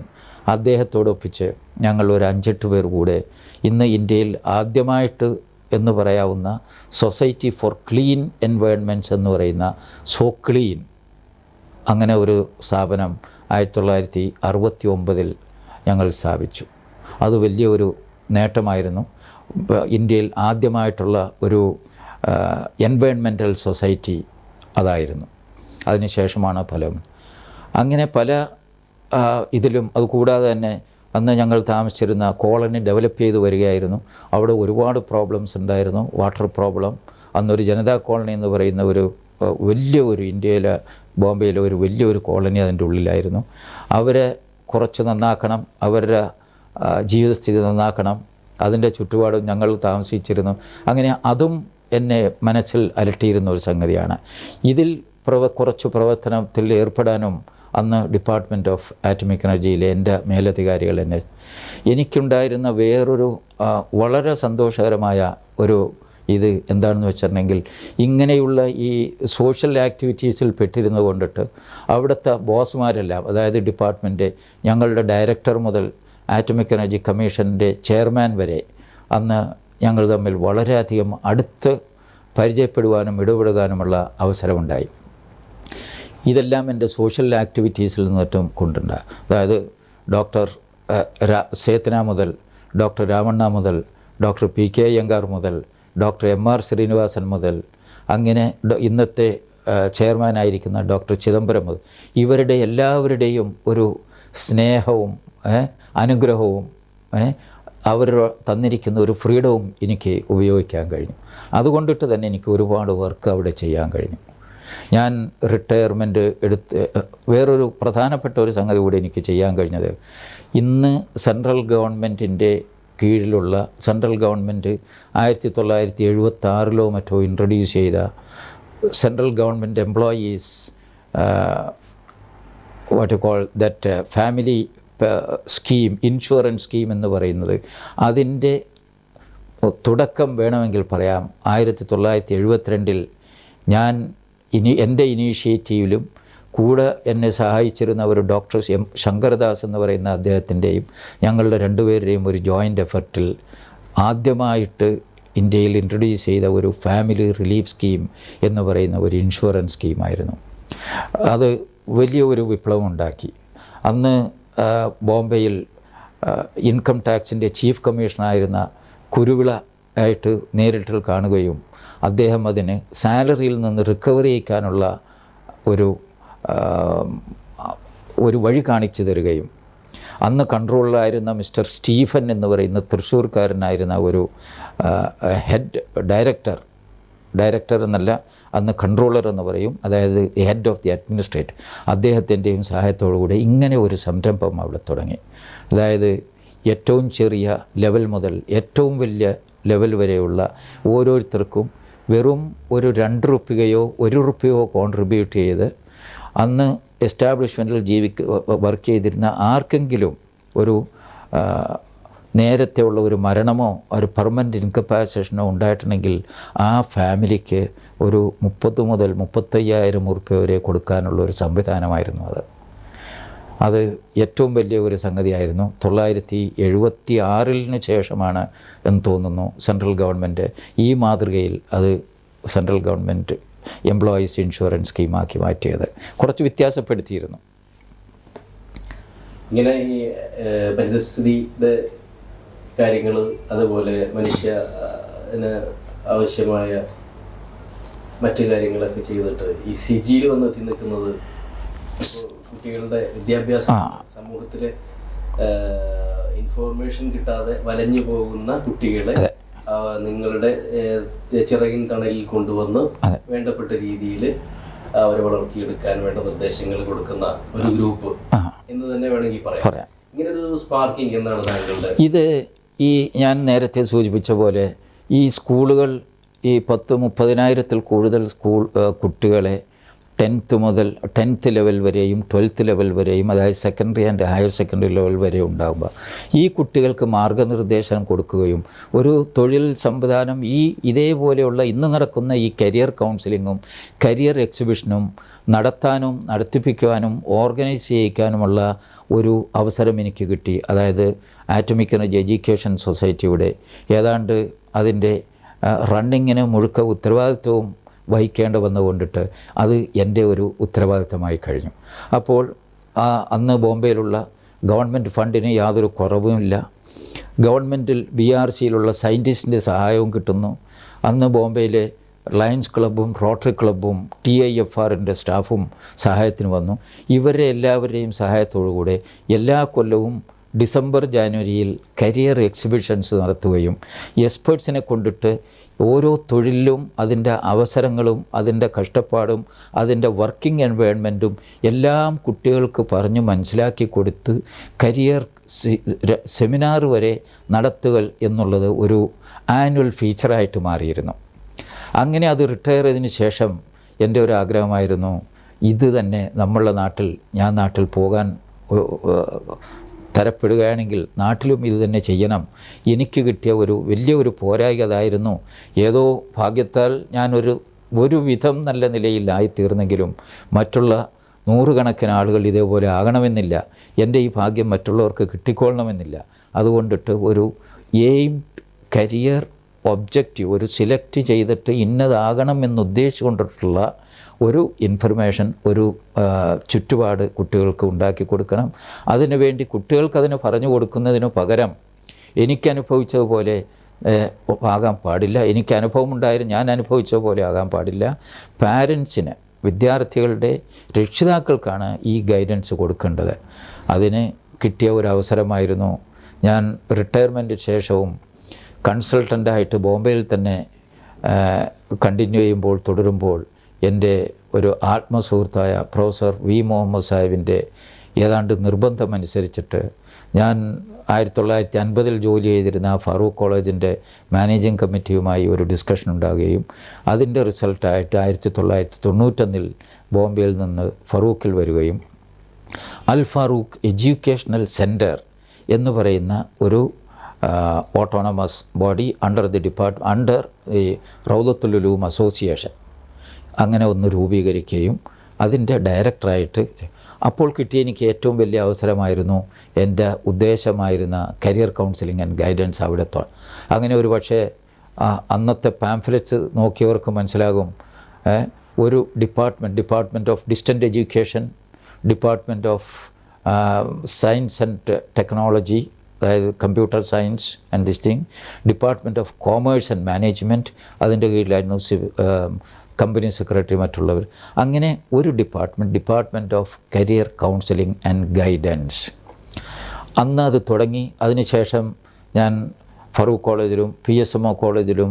അദ്ദേഹത്തോടൊപ്പിച്ച് ഞങ്ങൾ ഒരു 5-8 പേർ കൂടെ ഇന്ന് ഇന്ത്യയിൽ ആദ്യമായിട്ട് എന്ന് പറയാവുന്ന സൊസൈറ്റി ഫോർ ക്ലീൻ എൻവയോൺമെൻറ്റ്സ് എന്ന് പറയുന്ന സോക്ലീൻ, അങ്ങനെ ഒരു സ്ഥാപനം 1969 ഞങ്ങൾ സ്ഥാപിച്ചു. അത് വലിയൊരു നേട്ടമായിരുന്നു. ഇന്ത്യയിൽ ആദ്യമായിട്ടുള്ള ഒരു എൻവയോൺമെൻറ്റൽ സൊസൈറ്റി അതായിരുന്നു. അതിനുശേഷമാണ് ഫലം. അങ്ങനെ പല ഇതിലും, അതുകൂടാതെ തന്നെ അന്ന് ഞങ്ങൾ താമസിച്ചിരുന്ന കോളനി ഡെവലപ്പ് ചെയ്ത് വരികയായിരുന്നു. അവിടെ ഒരുപാട് പ്രോബ്ലംസ് ഉണ്ടായിരുന്നു. Water problem. അന്നൊരു ജനതാ കോളനി എന്ന് പറയുന്ന ഒരു വലിയൊരു, ഇന്ത്യയിലെ ബോംബെയിലെ ഒരു വലിയൊരു കോളനി അതിൻ്റെ ഉള്ളിലായിരുന്നു. അവരെ കുറച്ച് നന്നാക്കണം, അവരുടെ ജീവിതസ്ഥിതി നന്നാക്കണം. അതിൻ്റെ ചുറ്റുപാടും ഞങ്ങൾ താമസിച്ചിരുന്നു. അങ്ങനെ അതും എന്നെ മനസ്സിൽ അലട്ടിയിരുന്ന ഒരു സംഗതിയാണ്. ഇതിൽ കുറച്ച് പ്രവർത്തനത്തിൽ ഏർപ്പെടാനും അന്ന് ഡിപ്പാർട്ട്മെൻറ്റ് ഓഫ് ആറ്റമിക് എനർജിയിലെ എൻ്റെ മേലധികാരികൾ എനിക്കുണ്ടായിരുന്ന വേറൊരു വളരെ സന്തോഷകരമായ ഒരു ഇത് എന്താണെന്ന് വെച്ചിട്ടുണ്ടെങ്കിൽ, ഇങ്ങനെയുള്ള ഈ സോഷ്യൽ ആക്ടിവിറ്റീസിൽ പെട്ടിരുന്നു കൊണ്ടിട്ട് അവിടുത്തെ ബോസ്മാരെല്ലാം, അതായത് ഡിപ്പാർട്ട്മെൻറ്റ്, ഞങ്ങളുടെ ഡയറക്ടർ മുതൽ ആറ്റമിക് എനർജി കമ്മീഷൻ്റെ ചെയർമാൻ വരെ അന്ന് ഞങ്ങൾ തമ്മിൽ വളരെയധികം അടുത്ത് പരിചയപ്പെടുവാനും ഇടപെടുവാനുമുള്ള അവസരമുണ്ടായി. ഇതെല്ലാം എൻ്റെ സോഷ്യൽ ആക്ടിവിറ്റീസിൽ നിന്നിട്ടും കൊണ്ടുണ്ടായി. അതായത് ഡോക്ടർ സേത്തന മുതൽ, ഡോക്ടർ രാമണ്ണ മുതൽ, ഡോക്ടർ PK അയ്യങ്കാർ മുതൽ, ഡോക്ടർ MR ശ്രീനിവാസൻ മുതൽ, അങ്ങനെ ഇന്നത്തെ ചെയർമാനായിരിക്കുന്ന ഡോക്ടർ ചിദംബരം മുതൽ, ഇവരുടെ എല്ലാവരുടെയും ഒരു സ്നേഹവും അനുഗ്രഹവും അവർ തന്നിരിക്കുന്ന ഒരു ഫ്രീഡവും എനിക്ക് ഉപയോഗിക്കാൻ കഴിഞ്ഞു. അതുകൊണ്ടിട്ട് തന്നെ എനിക്ക് ഒരുപാട് വർക്ക് അവിടെ ചെയ്യാൻ കഴിഞ്ഞു. ഞാൻ റിട്ടയർമെൻറ്റ് എടുത്ത് വേറൊരു പ്രധാനപ്പെട്ട ഒരു സംഗതി കൂടി എനിക്ക് ചെയ്യാൻ കഴിഞ്ഞത്, ഇന്ന് സെൻട്രൽ ഗവൺമെൻറ്റിൻ്റെ കീഴിലുള്ള, സെൻട്രൽ ഗവൺമെൻറ് 1976 മറ്റോ ഇൻട്രൊഡ്യൂസ് ചെയ്ത central government employees what you call that family scheme, insurance scheme എന്ന് പറയുന്നത്, അതിൻ്റെ തുടക്കം വേണമെങ്കിൽ പറയാം 1972 ഞാൻ എൻ്റെ ഇനീഷ്യേറ്റീവിലും കൂടെ എന്നെ സഹായിച്ചിരുന്ന ഒരു ഡോക്ടർ ശങ്കർദാസ് എന്ന് പറയുന്ന അദ്ദേഹത്തിൻ്റെയും ഞങ്ങളുടെ രണ്ടുപേരുടെയും ഒരു ജോയിൻ്റ് എഫർട്ടിൽ ആദ്യമായിട്ട് ഇന്ത്യയിൽ ഇൻട്രൊഡ്യൂസ് ചെയ്ത ഒരു ഫാമിലി റിലീഫ് സ്കീം എന്ന് പറയുന്ന ഒരു ഇൻഷുറൻസ് സ്കീമായിരുന്നു. അത് വലിയ ഒരു വിപ്ലവം ഉണ്ടാക്കി. അന്ന് ബോംബെയിൽ ഇൻകം ടാക്സിൻ്റെ ചീഫ് കമ്മീഷണറായിരുന്ന കുരുവിള ആയിട്ട് നേരിട്ട് കാണുകയും അദ്ദേഹം അതിന് സാലറിയിൽ നിന്ന് റിക്കവർ ചെയ്യിക്കാനുള്ള ഒരു വഴി കാണിച്ചു തരികയും, അന്ന് കൺട്രോളിലായിരുന്ന മിസ്റ്റർ സ്റ്റീഫൻ എന്ന് പറയുന്ന തൃശ്ശൂർക്കാരനായിരുന്ന ഒരു ഡയറക്ടർ എന്നല്ല, അന്ന് കൺട്രോളർ എന്ന് പറയും, അതായത് ഹെഡ് ഓഫ് ദി അഡ്മിനിസ്ട്രേറ്റ്, അദ്ദേഹത്തിൻ്റെയും സഹായത്തോടുകൂടി ഇങ്ങനെ ഒരു സംരംഭം അവിടെ തുടങ്ങി. അതായത് ഏറ്റവും ചെറിയ ലെവൽ മുതൽ ഏറ്റവും വലിയ ലെവൽ വരെയുള്ള ഓരോരുത്തർക്കും വെറും ഒരു 2 രൂപയോ 1 രൂപയോ കോൺട്രിബ്യൂട്ട് ചെയ്ത് അന്ന് എസ്റ്റാബ്ലിഷ്മെൻറ്റിൽ വർക്ക് ചെയ്തിരുന്ന ആർക്കെങ്കിലും ഒരു നേരത്തെ ഉള്ള ഒരു മരണമോ ഒരു പെർമനൻറ്റ് ഇൻകപ്പാസിറ്റേഷനോ ഉണ്ടായിട്ടുണ്ടെങ്കിൽ ആ ഫാമിലിക്ക് ഒരു 30 മുതൽ 35,000 രൂപ വരെ കൊടുക്കാനുള്ള ഒരു സംവിധാനമായിരുന്നു അത് ഏറ്റവും വലിയ ഒരു സംഗതിയായിരുന്നു. 1976 ശേഷമാണ് എന്ന് തോന്നുന്നു സെൻട്രൽ ഗവൺമെൻറ് ഈ മാതൃകയിൽ അത് സെൻട്രൽ ഗവൺമെൻറ് എംപ്ലോയീസ് ഇൻഷുറൻസ് സ്കീമാക്കി മാറ്റിയത്. കുറച്ച് വ്യത്യാസപ്പെടുത്തിയിരുന്നു. ഇങ്ങനെ ഈ പരിസ്ഥിതിയുടെ കാര്യങ്ങൾ, അതുപോലെ മനുഷ്യന് ആവശ്യമായ മറ്റു കാര്യങ്ങളൊക്കെ ചെയ്തിട്ട് ഈ സിജിയിൽ വന്നെത്തി നിൽക്കുന്നത് കുട്ടികളുടെ വിദ്യാഭ്യാസം, സമൂഹത്തിലെ ഇൻഫോർമേഷൻ കിട്ടാതെ വലഞ്ഞു പോകുന്ന കുട്ടികളെ നിങ്ങളുടെ ചിറകിൻ തണലിൽ കൊണ്ടുവന്ന് വേണ്ടപ്പെട്ട രീതിയിൽ അവരെ വളർത്തിയെടുക്കാൻ വേണ്ട നിർദ്ദേശങ്ങൾ കൊടുക്കുന്ന ഒരു ഗ്രൂപ്പ് എന്ന് തന്നെ വേണമെങ്കിൽ പറയാം. ഇങ്ങനൊരു സ്പാർക്കിംഗ് എന്നാണ് താങ്കളുടെ ഇത്? ഈ ഞാൻ നേരത്തെ സൂചിപ്പിച്ച പോലെ ഈ സ്കൂളുകൾ ഈ 10-30,000-ൽ കൂടുതൽ കുട്ടികളെ ടെൻത്ത് ലെവൽ വരെയും 12th ലെവൽ വരെയും, അതായത് secondary and higher secondary level വരെ ഉണ്ടാകുമ്പോൾ ഈ കുട്ടികൾക്ക് മാർഗനിർദ്ദേശം കൊടുക്കുകയും ഒരു തൊഴിൽ സംവിധാനം ഇതേപോലെയുള്ള ഇന്ന് നടക്കുന്ന ഈ കരിയർ കൗൺസിലിങ്ങും കരിയർ എക്സിബിഷനും നടത്താനും നടത്തിപ്പിക്കുവാനും ഓർഗനൈസ് ചെയ്യിക്കാനുമുള്ള ഒരു അവസരം എനിക്ക് കിട്ടി. അതായത് ആറ്റമിക് എനർജി എഡ്യൂക്കേഷൻ സൊസൈറ്റിയുടെ ഏതാണ്ട് അതിൻ്റെ റണ്ണിങ്ങിന് മുഴുക്ക ഉത്തരവാദിത്വവും വഹിക്കേണ്ടി വന്നുകൊണ്ടിട്ട് അത് എൻ്റെ ഒരു ഉത്തരവാദിത്തമായി കഴിഞ്ഞു. അപ്പോൾ അന്ന് ബോംബെയിലുള്ള ഗവൺമെൻറ് ഫണ്ടിന് യാതൊരു കുറവുമില്ല. ഗവൺമെൻറ്റിൽ BRCയിലുള്ള സയൻറ്റിസ്റ്റിൻ്റെ സഹായവും കിട്ടുന്നു. അന്ന് ബോംബെയിലെ ലയൺസ് ക്ലബ്ബും റോട്ടറി ക്ലബ്ബും TIFRൻ്റെ സ്റ്റാഫും സഹായത്തിന് വന്നു. ഇവരെ എല്ലാവരുടെയും സഹായത്തോടുകൂടെ എല്ലാ കൊല്ലവും ഡിസംബർ ജാനുവരിയിൽ കരിയർ എക്സിബിഷൻസ് നടത്തുകയും എക്സ്പേർട്സിനെ കൊണ്ടിട്ട് ഓരോ തൊഴിലിലും അതിൻ്റെ അവസരങ്ങളും അതിൻ്റെ കഷ്ടപ്പാടും അതിൻ്റെ വർക്കിംഗ് എൻവയോൺമെൻറ്റും എല്ലാം കുട്ടികൾക്ക് പറഞ്ഞ് മനസ്സിലാക്കി കൊടുത്ത് കരിയർ സെമിനാർ വരെ നടത്തുക എന്നുള്ളത് ഒരു ആനുവൽ ഫീച്ചറായിട്ട് മാറിയിരുന്നു. അങ്ങനെ അത് റിട്ടയർ ചെയ്തതിന് ശേഷം എൻ്റെ ഒരു ആഗ്രഹമായിരുന്നു ഇത് തന്നെ നമ്മളുടെ നാട്ടിൽ പോകാൻ തരപ്പെടുകയാണെങ്കിൽ നാട്ടിലും ഇത് തന്നെ ചെയ്യണം. എനിക്ക് കിട്ടിയ വലിയൊരു പോരായ്മ അതായിരുന്നു. ഏതോ ഭാഗ്യത്താൽ ഒരു വിധം നല്ല നിലയിലായിത്തീർന്നെങ്കിലും മറ്റുള്ള നൂറുകണക്കിന് ആളുകൾ ഇതേപോലെ ആകണമെന്നില്ല. എൻ്റെ ഈ ഭാഗ്യം മറ്റുള്ളവർക്ക് കിട്ടിക്കൊള്ളണമെന്നില്ല. അതുകൊണ്ടിട്ട് ഒരു എയിംഡ് കരിയർ ഒബ്ജക്റ്റീവ് ഒരു സിലക്റ്റ് ചെയ്തിട്ട് ഇന്നതാകണം എന്നുദ്ദേശിച്ചുകൊണ്ടിട്ടുള്ള ഒരു ഇൻഫർമേഷൻ ഒരു ചുറ്റുപാട് കുട്ടികൾക്ക് ഉണ്ടാക്കി കൊടുക്കണം. അതിനുവേണ്ടി കുട്ടികൾക്കതിന് പറഞ്ഞു കൊടുക്കുന്നതിന് പകരം എനിക്കനുഭവിച്ചതുപോലെ ആകാൻ പാടില്ല. എനിക്ക് അനുഭവമുണ്ടായിരുന്നു, ഞാൻ അനുഭവിച്ച പോലെ ആകാൻ പാടില്ല. പാരൻസിന് വിദ്യാർത്ഥികളുടെ രക്ഷിതാക്കൾക്കാണ് ഈ ഗൈഡൻസ് കൊടുക്കേണ്ടത്. അതിന് കിട്ടിയ ഒരു അവസരമായിരുന്നു. ഞാൻ റിട്ടയർമെൻറ്റിന് ശേഷവും കൺസൾട്ടൻ്റായിട്ട് ബോംബെയിൽ തന്നെ കണ്ടിന്യൂ തുടരുമ്പോൾ എൻ്റെ ഒരു ആത്മസുഹൃത്തായ പ്രൊഫസർ V. മുഹമ്മദ് സാഹിബിൻ്റെ ഏതാണ്ട് നിർബന്ധമനുസരിച്ചിട്ട് ഞാൻ 1950 ജോലി ചെയ്തിരുന്ന ഫറൂഖ് കോളേജിൻ്റെ മാനേജിംഗ് കമ്മിറ്റിയുമായി ഒരു ഡിസ്കഷൻ ഉണ്ടാകുകയും അതിൻ്റെ റിസൾട്ടായിട്ട് 1991 ബോംബെയിൽ നിന്ന് ഫറൂഖിൽ വരികയും അൽ ഫാറൂഖ് എഡ്യൂക്കേഷണൽ സെൻറ്റർ എന്ന് പറയുന്ന ഒരു ഓട്ടോണമസ് ബോഡി അണ്ടർ ഈ റൗദത്തുൽ ഉലൂം അസോസിയേഷൻ അങ്ങനെ ഒന്ന് രൂപീകരിക്കുകയും അതിൻ്റെ ഡയറക്ടറായിട്ട് അപ്പോൾ കിട്ടിയ എനിക്ക് ഏറ്റവും വലിയ അവസരമായിരുന്നു. എൻ്റെ ഉദ്ദേശമായിരുന്ന കരിയർ കൗൺസിലിംഗ് ആൻഡ് ഗൈഡൻസ് അവിടെ അങ്ങനെ ഒരു പക്ഷേ അന്നത്തെ പാംഫ്ലെറ്റ്സ് നോക്കിയവർക്ക് മനസ്സിലാകും. ഒരു department of distant education, department of science and technology, അതായത് computer science and this thing, department of commerce and management, അതിൻ്റെ കീഴിലായിരുന്നു കമ്പനി സെക്രട്ടറി മറ്റുള്ളവർ. അങ്ങനെ ഒരു department of career counselling and guidance അന്ന് അത് തുടങ്ങി. അതിനുശേഷം ഞാൻ ഫറൂഖ് കോളേജിലും PSMO കോളേജിലും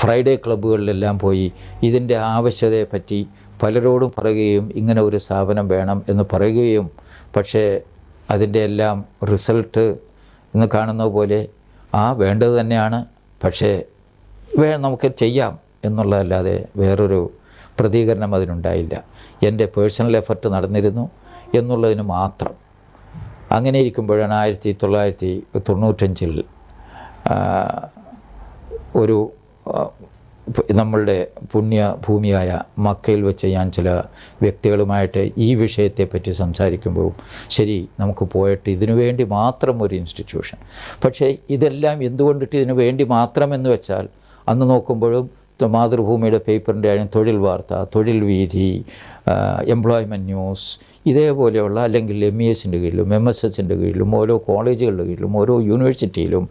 ഫ്രൈഡേ ക്ലബ്ബുകളിലെല്ലാം പോയി ഇതിൻ്റെ ആവശ്യകതയെപ്പറ്റി പലരോടും പറയുകയും ഇങ്ങനെ ഒരു സ്ഥാപനം വേണം എന്ന് പറയുകയും, പക്ഷേ അതിൻ്റെ എല്ലാം റിസൾട്ട് ഇന്ന് കാണുന്ന പോലെ വേണ്ടത് തന്നെയാണ്, പക്ഷേ നമുക്ക് ചെയ്യാം എന്നുള്ളതല്ലാതെ വേറൊരു പ്രതികരണം അതിനുണ്ടായില്ല. എൻ്റെ പേഴ്സണൽ എഫർട്ട് നടന്നിരുന്നു എന്നുള്ളതിന് മാത്രം. അങ്ങനെ ഇരിക്കുമ്പോഴാണ് 1995 ഒരു നമ്മളുടെ പുണ്യഭൂമിയായ മക്കയിൽ വെച്ച് ഞാൻ ചില വ്യക്തികളുമായിട്ട് ഈ വിഷയത്തെപ്പറ്റി സംസാരിക്കുമ്പോൾ ശരി നമുക്ക് പോയിട്ട് ഇതിനു വേണ്ടി മാത്രം ഒരു ഇൻസ്റ്റിറ്റ്യൂഷൻ, പക്ഷേ ഇതെല്ലാം എന്തുകൊണ്ടിട്ട് ഇതിനു വേണ്ടി മാത്രമെന്ന് വെച്ചാൽ അന്ന് നോക്കുമ്പോഴും മാതൃഭൂമിയുടെ പേപ്പറിൻ്റെ ആയാലും തൊഴിൽ വാർത്ത, തൊഴിൽ വീഥി, എംപ്ലോയ്മെൻറ്റ് ന്യൂസ്, ഇതേപോലെയുള്ള അല്ലെങ്കിൽ MESൻ്റെ കീഴിലും MSSൻ്റെ കീഴിലും ഓരോ കോളേജുകളുടെ കീഴിലും ഓരോ യൂണിവേഴ്സിറ്റിയിലും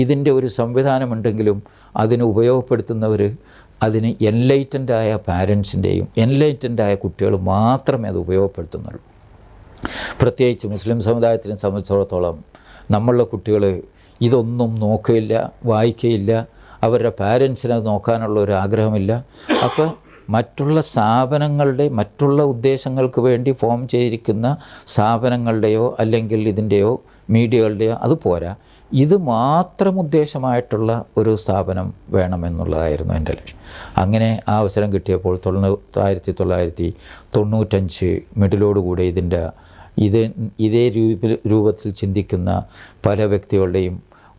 ഇതിൻ്റെ ഒരു സംവിധാനമുണ്ടെങ്കിലും അതിന് ഉപയോഗപ്പെടുത്തുന്നവർ അതിന് എൻലൈറ്റൻഡായ പാരൻസിൻ്റെയും എൻലൈറ്റൻഡായ കുട്ടികൾ മാത്രമേ അത് ഉപയോഗപ്പെടുത്തുന്നുള്ളൂ. പ്രത്യേകിച്ച് മുസ്ലിം സമുദായത്തിനെ സംബന്ധിച്ചിടത്തോളം നമ്മളുടെ കുട്ടികൾ ഇതൊന്നും നോക്കുകയില്ല, വായിക്കുകയില്ല, അവരുടെ പാരൻസിനത് നോക്കാനുള്ള ഒരു ആഗ്രഹമില്ല. അപ്പോൾ മറ്റുള്ള സ്ഥാപനങ്ങളുടെ മറ്റുള്ള ഉദ്ദേശങ്ങൾക്ക് വേണ്ടി ഫോം ചെയ്തിരിക്കുന്ന സ്ഥാപനങ്ങളുടെയോ അല്ലെങ്കിൽ ഇതിൻ്റെയോ മീഡിയകളുടെയോ അത് പോരാ, ഇത് മാത്രം ഉദ്ദേശമായിട്ടുള്ള ഒരു സ്ഥാപനം വേണമെന്നുള്ളതായിരുന്നു എൻ്റെ ലക്ഷ്യം. അങ്ങനെ ആ അവസരം കിട്ടിയപ്പോൾ 1995 മിഡിലോടുകൂടെ ഇതേ രൂപത്തിൽ ചിന്തിക്കുന്ന പല വ്യക്തികളുടെയും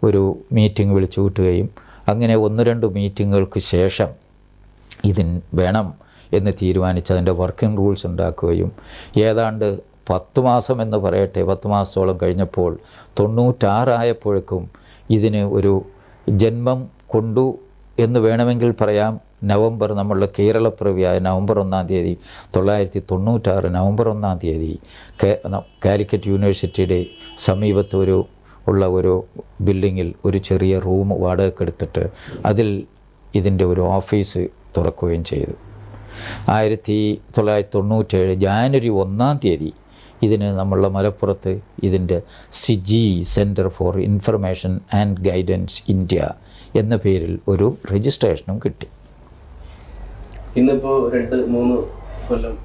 ഒരു മീറ്റിംഗ് വിളിച്ചു കൂട്ടുകയും അങ്ങനെ 1-2 മീറ്റിങ്ങുകൾക്ക് ശേഷം വേണം എന്ന് തീരുമാനിച്ച് അതിൻ്റെ വർക്കിംഗ് റൂൾസ് ഉണ്ടാക്കുകയും ഏതാണ്ട് 10 മാസം എന്ന് പറയട്ടെ, 10 മാസത്തോളം കഴിഞ്ഞപ്പോൾ 96 ആയപ്പോഴേക്കും ഇതിന് ഒരു ജന്മം കൊണ്ടു എന്ന് വേണമെങ്കിൽ പറയാം. നമ്മളുടെ കേരളപ്പിറവിയായ നവംബർ 1-ാം തീയതി 1996 നവംബർ 1-ാം തീയതി കാലിക്കറ്റ് യൂണിവേഴ്സിറ്റിയുടെ സമീപത്ത് ഉള്ള ഒരു ബിൽഡിങ്ങിൽ ഒരു ചെറിയ റൂം വാടകയ്ക്കെടുത്തിട്ട് അതിൽ ഇതിൻ്റെ ഒരു ഓഫീസ് തുറക്കുകയും ചെയ്തു. 1997 ജാനുവരി 1-ാം തീയതി ഇതിന് നമ്മളുടെ മലപ്പുറത്ത് ഇതിൻ്റെ CG centre for information and guidance India എന്ന പേരിൽ ഒരു രജിസ്ട്രേഷനും കിട്ടി. ഇന്നിപ്പോൾ 2-3 കൊല്ലം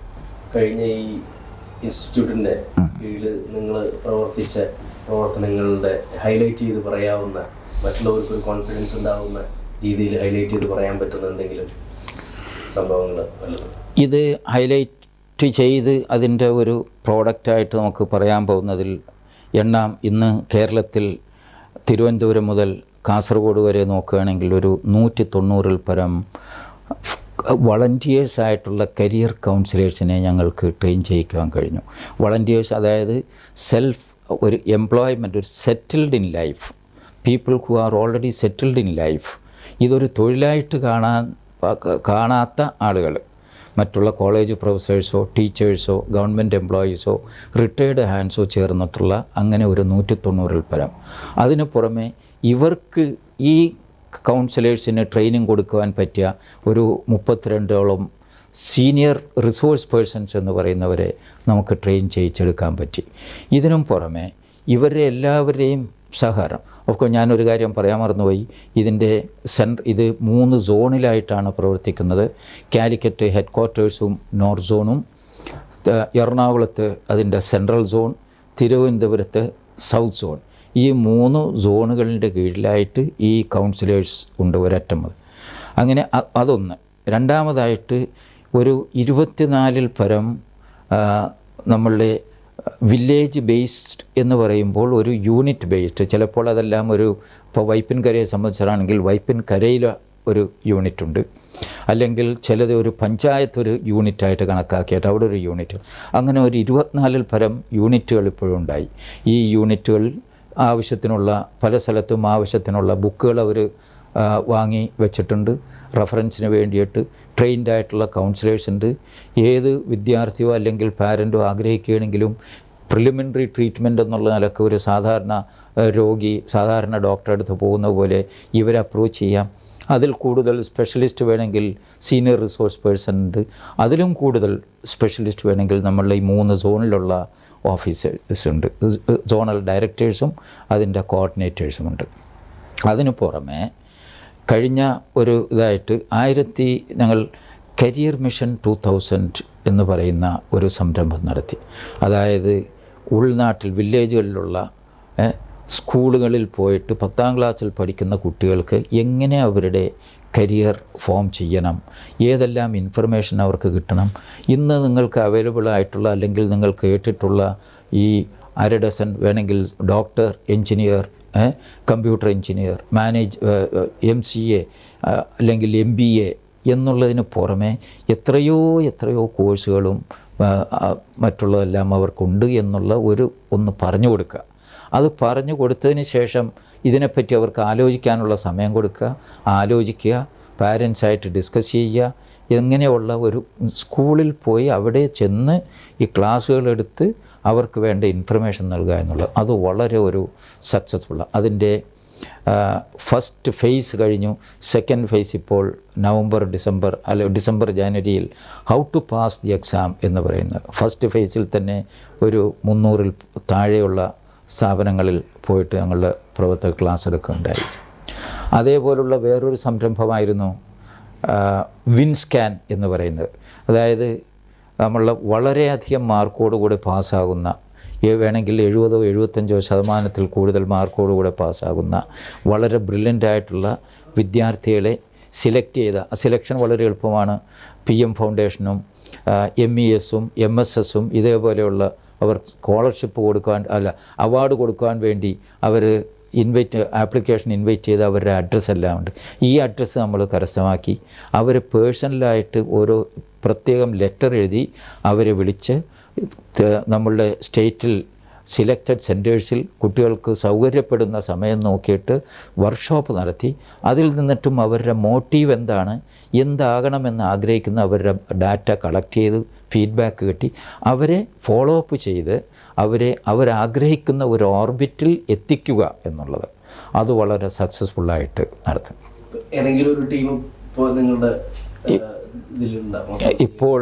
കഴിഞ്ഞ ഈ ഇൻസ്റ്റിറ്റ്യൂട്ടിൻ്റെ കീഴിൽ നിങ്ങൾ പ്രവർത്തിച്ച പ്രവർത്തനങ്ങളുടെ ഹൈലൈറ്റ് ചെയ്ത് പറയാവുന്ന, മറ്റുള്ളവർക്ക് ഒരു കോൺഫിഡൻസ് ഉണ്ടാവുന്ന രീതിയിൽ ഹൈലൈറ്റ് ചെയ്ത് പറയാൻ പറ്റുന്ന എന്തെങ്കിലും സംഭവങ്ങൾ വല്ലതും? ഇത് ഹൈലൈറ്റ് ചെയ്ത് അതിൻ്റെ ഒരു പ്രോഡക്റ്റായിട്ട് നമുക്ക് പറയാൻ പോകുന്നതിൽ ഇന്ന് കേരളത്തിൽ തിരുവനന്തപുരം മുതൽ കാസർഗോഡ് വരെ നോക്കുകയാണെങ്കിൽ ഒരു 190-ൽ പരം വളണ്ടിയേഴ്സായിട്ടുള്ള കരിയർ കൗൺസിലേഴ്സിനെ ഞങ്ങൾക്ക് ട്രെയിൻ ചെയ്യിക്കാൻ കഴിഞ്ഞു. വളണ്ടിയേഴ്സ് അതായത് ഒരു എംപ്ലോയ്മെൻറ്റ്, ഒരു settled in life, people who are already settled in life. ഇതൊരു തൊഴിലായിട്ട് കാണാത്ത ആളുകൾ, മറ്റുള്ള കോളേജ് പ്രൊഫസേഴ്സോ ടീച്ചേഴ്സോ ഗവൺമെൻറ് എംപ്ലോയീസോ റിട്ടയേർഡ് ഹാൻഡ്സോ ചേർന്നിട്ടുള്ള അങ്ങനെ ഒരു 190-ൽ പരം. അതിന് പുറമെ ഇവർക്ക് ഈ കൗൺസിലേഴ്സിന് ട്രെയിനിങ് കൊടുക്കുവാൻ പറ്റിയ ഒരു 32ഓളം സീനിയർ റിസോഴ്സ് പേഴ്സൺസ് എന്ന് പറയുന്നവരെ നമുക്ക് ട്രെയിൻ ചെയ്യിച്ചെടുക്കാൻ പറ്റി. ഇതിനും പുറമെ ഇവരെ എല്ലാവരെയും സഹകരണം. ഓഫ്കോഴ്സ് ഞാനൊരു കാര്യം പറയാൻ മറന്നുപോയി. ഇത് 3 സോണിലായിട്ടാണ് പ്രവർത്തിക്കുന്നത്. കാലിക്കറ്റ് ഹെഡ് ക്വാർട്ടേഴ്സും നോർത്ത് സോണും, എറണാകുളത്ത് അതിൻ്റെ സെൻട്രൽ സോൺ, തിരുവനന്തപുരത്ത് സൗത്ത് സോൺ. ഈ 3 സോണുകളുടെ കീഴിലായിട്ട് ഈ കൗൺസിലേഴ്സ് ഉണ്ട് ഒരറ്റം മുതൽ. അങ്ങനെ അതൊന്ന്. രണ്ടാമതായിട്ട് ഒരു 24-ൽ പരം നമ്മളുടെ വില്ലേജ് ബേസ്ഡ് എന്ന് പറയുമ്പോൾ ഒരു യൂണിറ്റ് ബേസ്ഡ്, ചിലപ്പോൾ അതെല്ലാം ഇപ്പോൾ വൈപ്പിൻകരയെ സംബന്ധിച്ചാണെങ്കിൽ വൈപ്പിൻകരയിൽ ഒരു യൂണിറ്റ് ഉണ്ട്, അല്ലെങ്കിൽ ചിലത് ഒരു പഞ്ചായത്ത് ഒരു യൂണിറ്റായിട്ട് കണക്കാക്കിയിട്ട് അവിടെ ഒരു യൂണിറ്റ്. അങ്ങനെ ഒരു 24-ൽ പരം യൂണിറ്റുകൾ ഇപ്പോഴും ഉണ്ടായി. ഈ യൂണിറ്റുകൾ ആവശ്യത്തിനുള്ള പല സ്ഥലത്തും ആവശ്യത്തിനുള്ള ബുക്കുകൾ അവർ വാങ്ങി വെച്ചിട്ടുണ്ട്. റെഫറൻസിന് വേണ്ടിയിട്ട് ട്രെയിൻഡ് ആയിട്ടുള്ള കൗൺസിലേഴ്സ് ഉണ്ട്. ഏത് വിദ്യാർത്ഥിയോ അല്ലെങ്കിൽ പാരൻറ്റോ ആഗ്രഹിക്കുകയാണെങ്കിലും പ്രിലിമിനറി ട്രീറ്റ്മെൻറ്റ് എന്നുള്ള നിലക്ക് ഒരു സാധാരണ രോഗി സാധാരണ ഡോക്ടറെ അടുത്ത് പോകുന്ന പോലെ ഇവരെ അപ്രോച്ച് ചെയ്യാം. അതിൽ കൂടുതൽ സ്പെഷ്യലിസ്റ്റ് വേണമെങ്കിൽ സീനിയർ റിസോഴ്സ് പേഴ്സൺ ഉണ്ട്. അതിലും കൂടുതൽ സ്പെഷ്യലിസ്റ്റ് വേണമെങ്കിൽ നമ്മളുടെ ഈ 3 സോണിലുള്ള ഓഫീസേഴ്സ് ഉണ്ട്. സോണൽ ഡയറക്ടേഴ്സും അതിൻ്റെ കോർഡിനേറ്റേഴ്സുമുണ്ട്. അതിന് പുറമെ കഴിഞ്ഞ ഒരു ഇതായിട്ട് ഞങ്ങൾ കരിയർ മിഷൻ 2000 എന്ന് പറയുന്ന ഒരു സംരംഭം നടത്തി. അതായത് ഉൾനാട്ടിൽ വില്ലേജുകളിലുള്ള സ്കൂളുകളിൽ പോയിട്ട് 10ാം ക്ലാസ്സിൽ പഠിക്കുന്ന കുട്ടികൾക്ക് എങ്ങനെ അവരുടെ കരിയർ ഫോം ചെയ്യണം, ഏതെല്ലാം ഇൻഫർമേഷൻ അവർക്ക് കിട്ടണം. ഇന്ന് നിങ്ങൾക്ക് അവൈലബിൾ ആയിട്ടുള്ള അല്ലെങ്കിൽ നിങ്ങൾ കേട്ടിട്ടുള്ള ഈ 1/2 ഡസൻ വേണമെങ്കിൽ doctor, engineer, computer engineer, MCA അല്ലെങ്കിൽ MBA എന്നുള്ളതിന് പുറമെ എത്രയോ കോഴ്സുകളും മറ്റുള്ളതെല്ലാം അവർക്കുണ്ട് എന്നുള്ള ഒന്ന് പറഞ്ഞു കൊടുക്കുക. അത് പറഞ്ഞു കൊടുത്തതിന് ശേഷം ഇതിനെപ്പറ്റി അവർക്ക് ആലോചിക്കാനുള്ള സമയം കൊടുക്കുക, ആലോചിക്കുക, പാരൻസായിട്ട് ഡിസ്കസ് ചെയ്യുക. എങ്ങനെയുള്ള ഒരു സ്കൂളിൽ പോയി അവിടെ ചെന്ന് ഈ ക്ലാസ്സുകളെടുത്ത് അവർക്ക് വേണ്ട ഇൻഫർമേഷൻ നൽകുക എന്നുള്ളത് അത് വളരെ ഒരു സക്സസ്ഫുൾ. അതിൻ്റെ ഫസ്റ്റ് ഫേസ് കഴിഞ്ഞു. സെക്കൻഡ് ഫേസ് ഇപ്പോൾ ഡിസംബർ ജാനുവരിയിൽ how to pass the exam എന്ന് പറയുന്നത്. ഫസ്റ്റ് ഫേസിൽ തന്നെ ഒരു 300-ൽ താഴെയുള്ള സ്ഥാപനങ്ങളിൽ പോയിട്ട് ഞങ്ങളുടെ പ്രവർത്തകർ ക്ലാസ് എടുക്കുകയുണ്ടായി. അതേപോലുള്ള വേറൊരു സംരംഭമായിരുന്നു വിൻസ്കാൻ എന്ന് പറയുന്നത്. അതായത് നമ്മൾ വളരെയധികം മാർക്കോടുകൂടി പാസ്സാകുന്ന, വേണമെങ്കിൽ 70-75% കൂടുതൽ മാർക്കോടുകൂടെ പാസ്സാകുന്ന വളരെ ബ്രില്യൻ്റായിട്ടുള്ള വിദ്യാർത്ഥികളെ സിലക്ട് ചെയ്ത, സെലക്ഷൻ വളരെ എളുപ്പമാണ്. PM ഫൗണ്ടേഷനും MESഉം MSSഉം ഇതേപോലെയുള്ള അവർ സ്കോളർഷിപ്പ് കൊടുക്കാൻ അവാർഡ് കൊടുക്കാൻ വേണ്ടി അവർ ആപ്ലിക്കേഷൻ ഇൻവൈറ്റ് ചെയ്ത് അവരുടെ അഡ്രസ്സ് എല്ലാം ഉണ്ട്. ഈ അഡ്രസ്സ് നമ്മൾ കരസ്ഥമാക്കി അവർ പേഴ്സണലായിട്ട് ഓരോ പ്രത്യേകം ലെറ്റർ എഴുതി അവരെ വിളിച്ച് നമ്മളുടെ സ്റ്റേറ്റിൽ സിലക്റ്റഡ് സെൻറ്റേഴ്സിൽ കുട്ടികൾക്ക് സൗകര്യപ്പെടുന്ന സമയം നോക്കിയിട്ട് വർക്ക്ഷോപ്പ് നടത്തി അതിൽ നിന്നിട്ടും അവരുടെ മോട്ടീവ് എന്താണ്, എന്താകണമെന്ന് ആഗ്രഹിക്കുന്ന അവരുടെ ഡാറ്റ കളക്ട് ചെയ്ത് ഫീഡ്ബാക്ക് കിട്ടി അവരെ ഫോളോ അപ്പ് ചെയ്ത് അവരാഗ്രഹിക്കുന്ന ഒരു ഓർബിറ്റിൽ എത്തിക്കുക എന്നുള്ളത് അത് വളരെ സക്സസ്ഫുള്ളായിട്ട് നടത്തും. ഏതെങ്കിലും ഒരു ടീം ഇപ്പോൾ നിങ്ങളുടെ ഇപ്പോൾ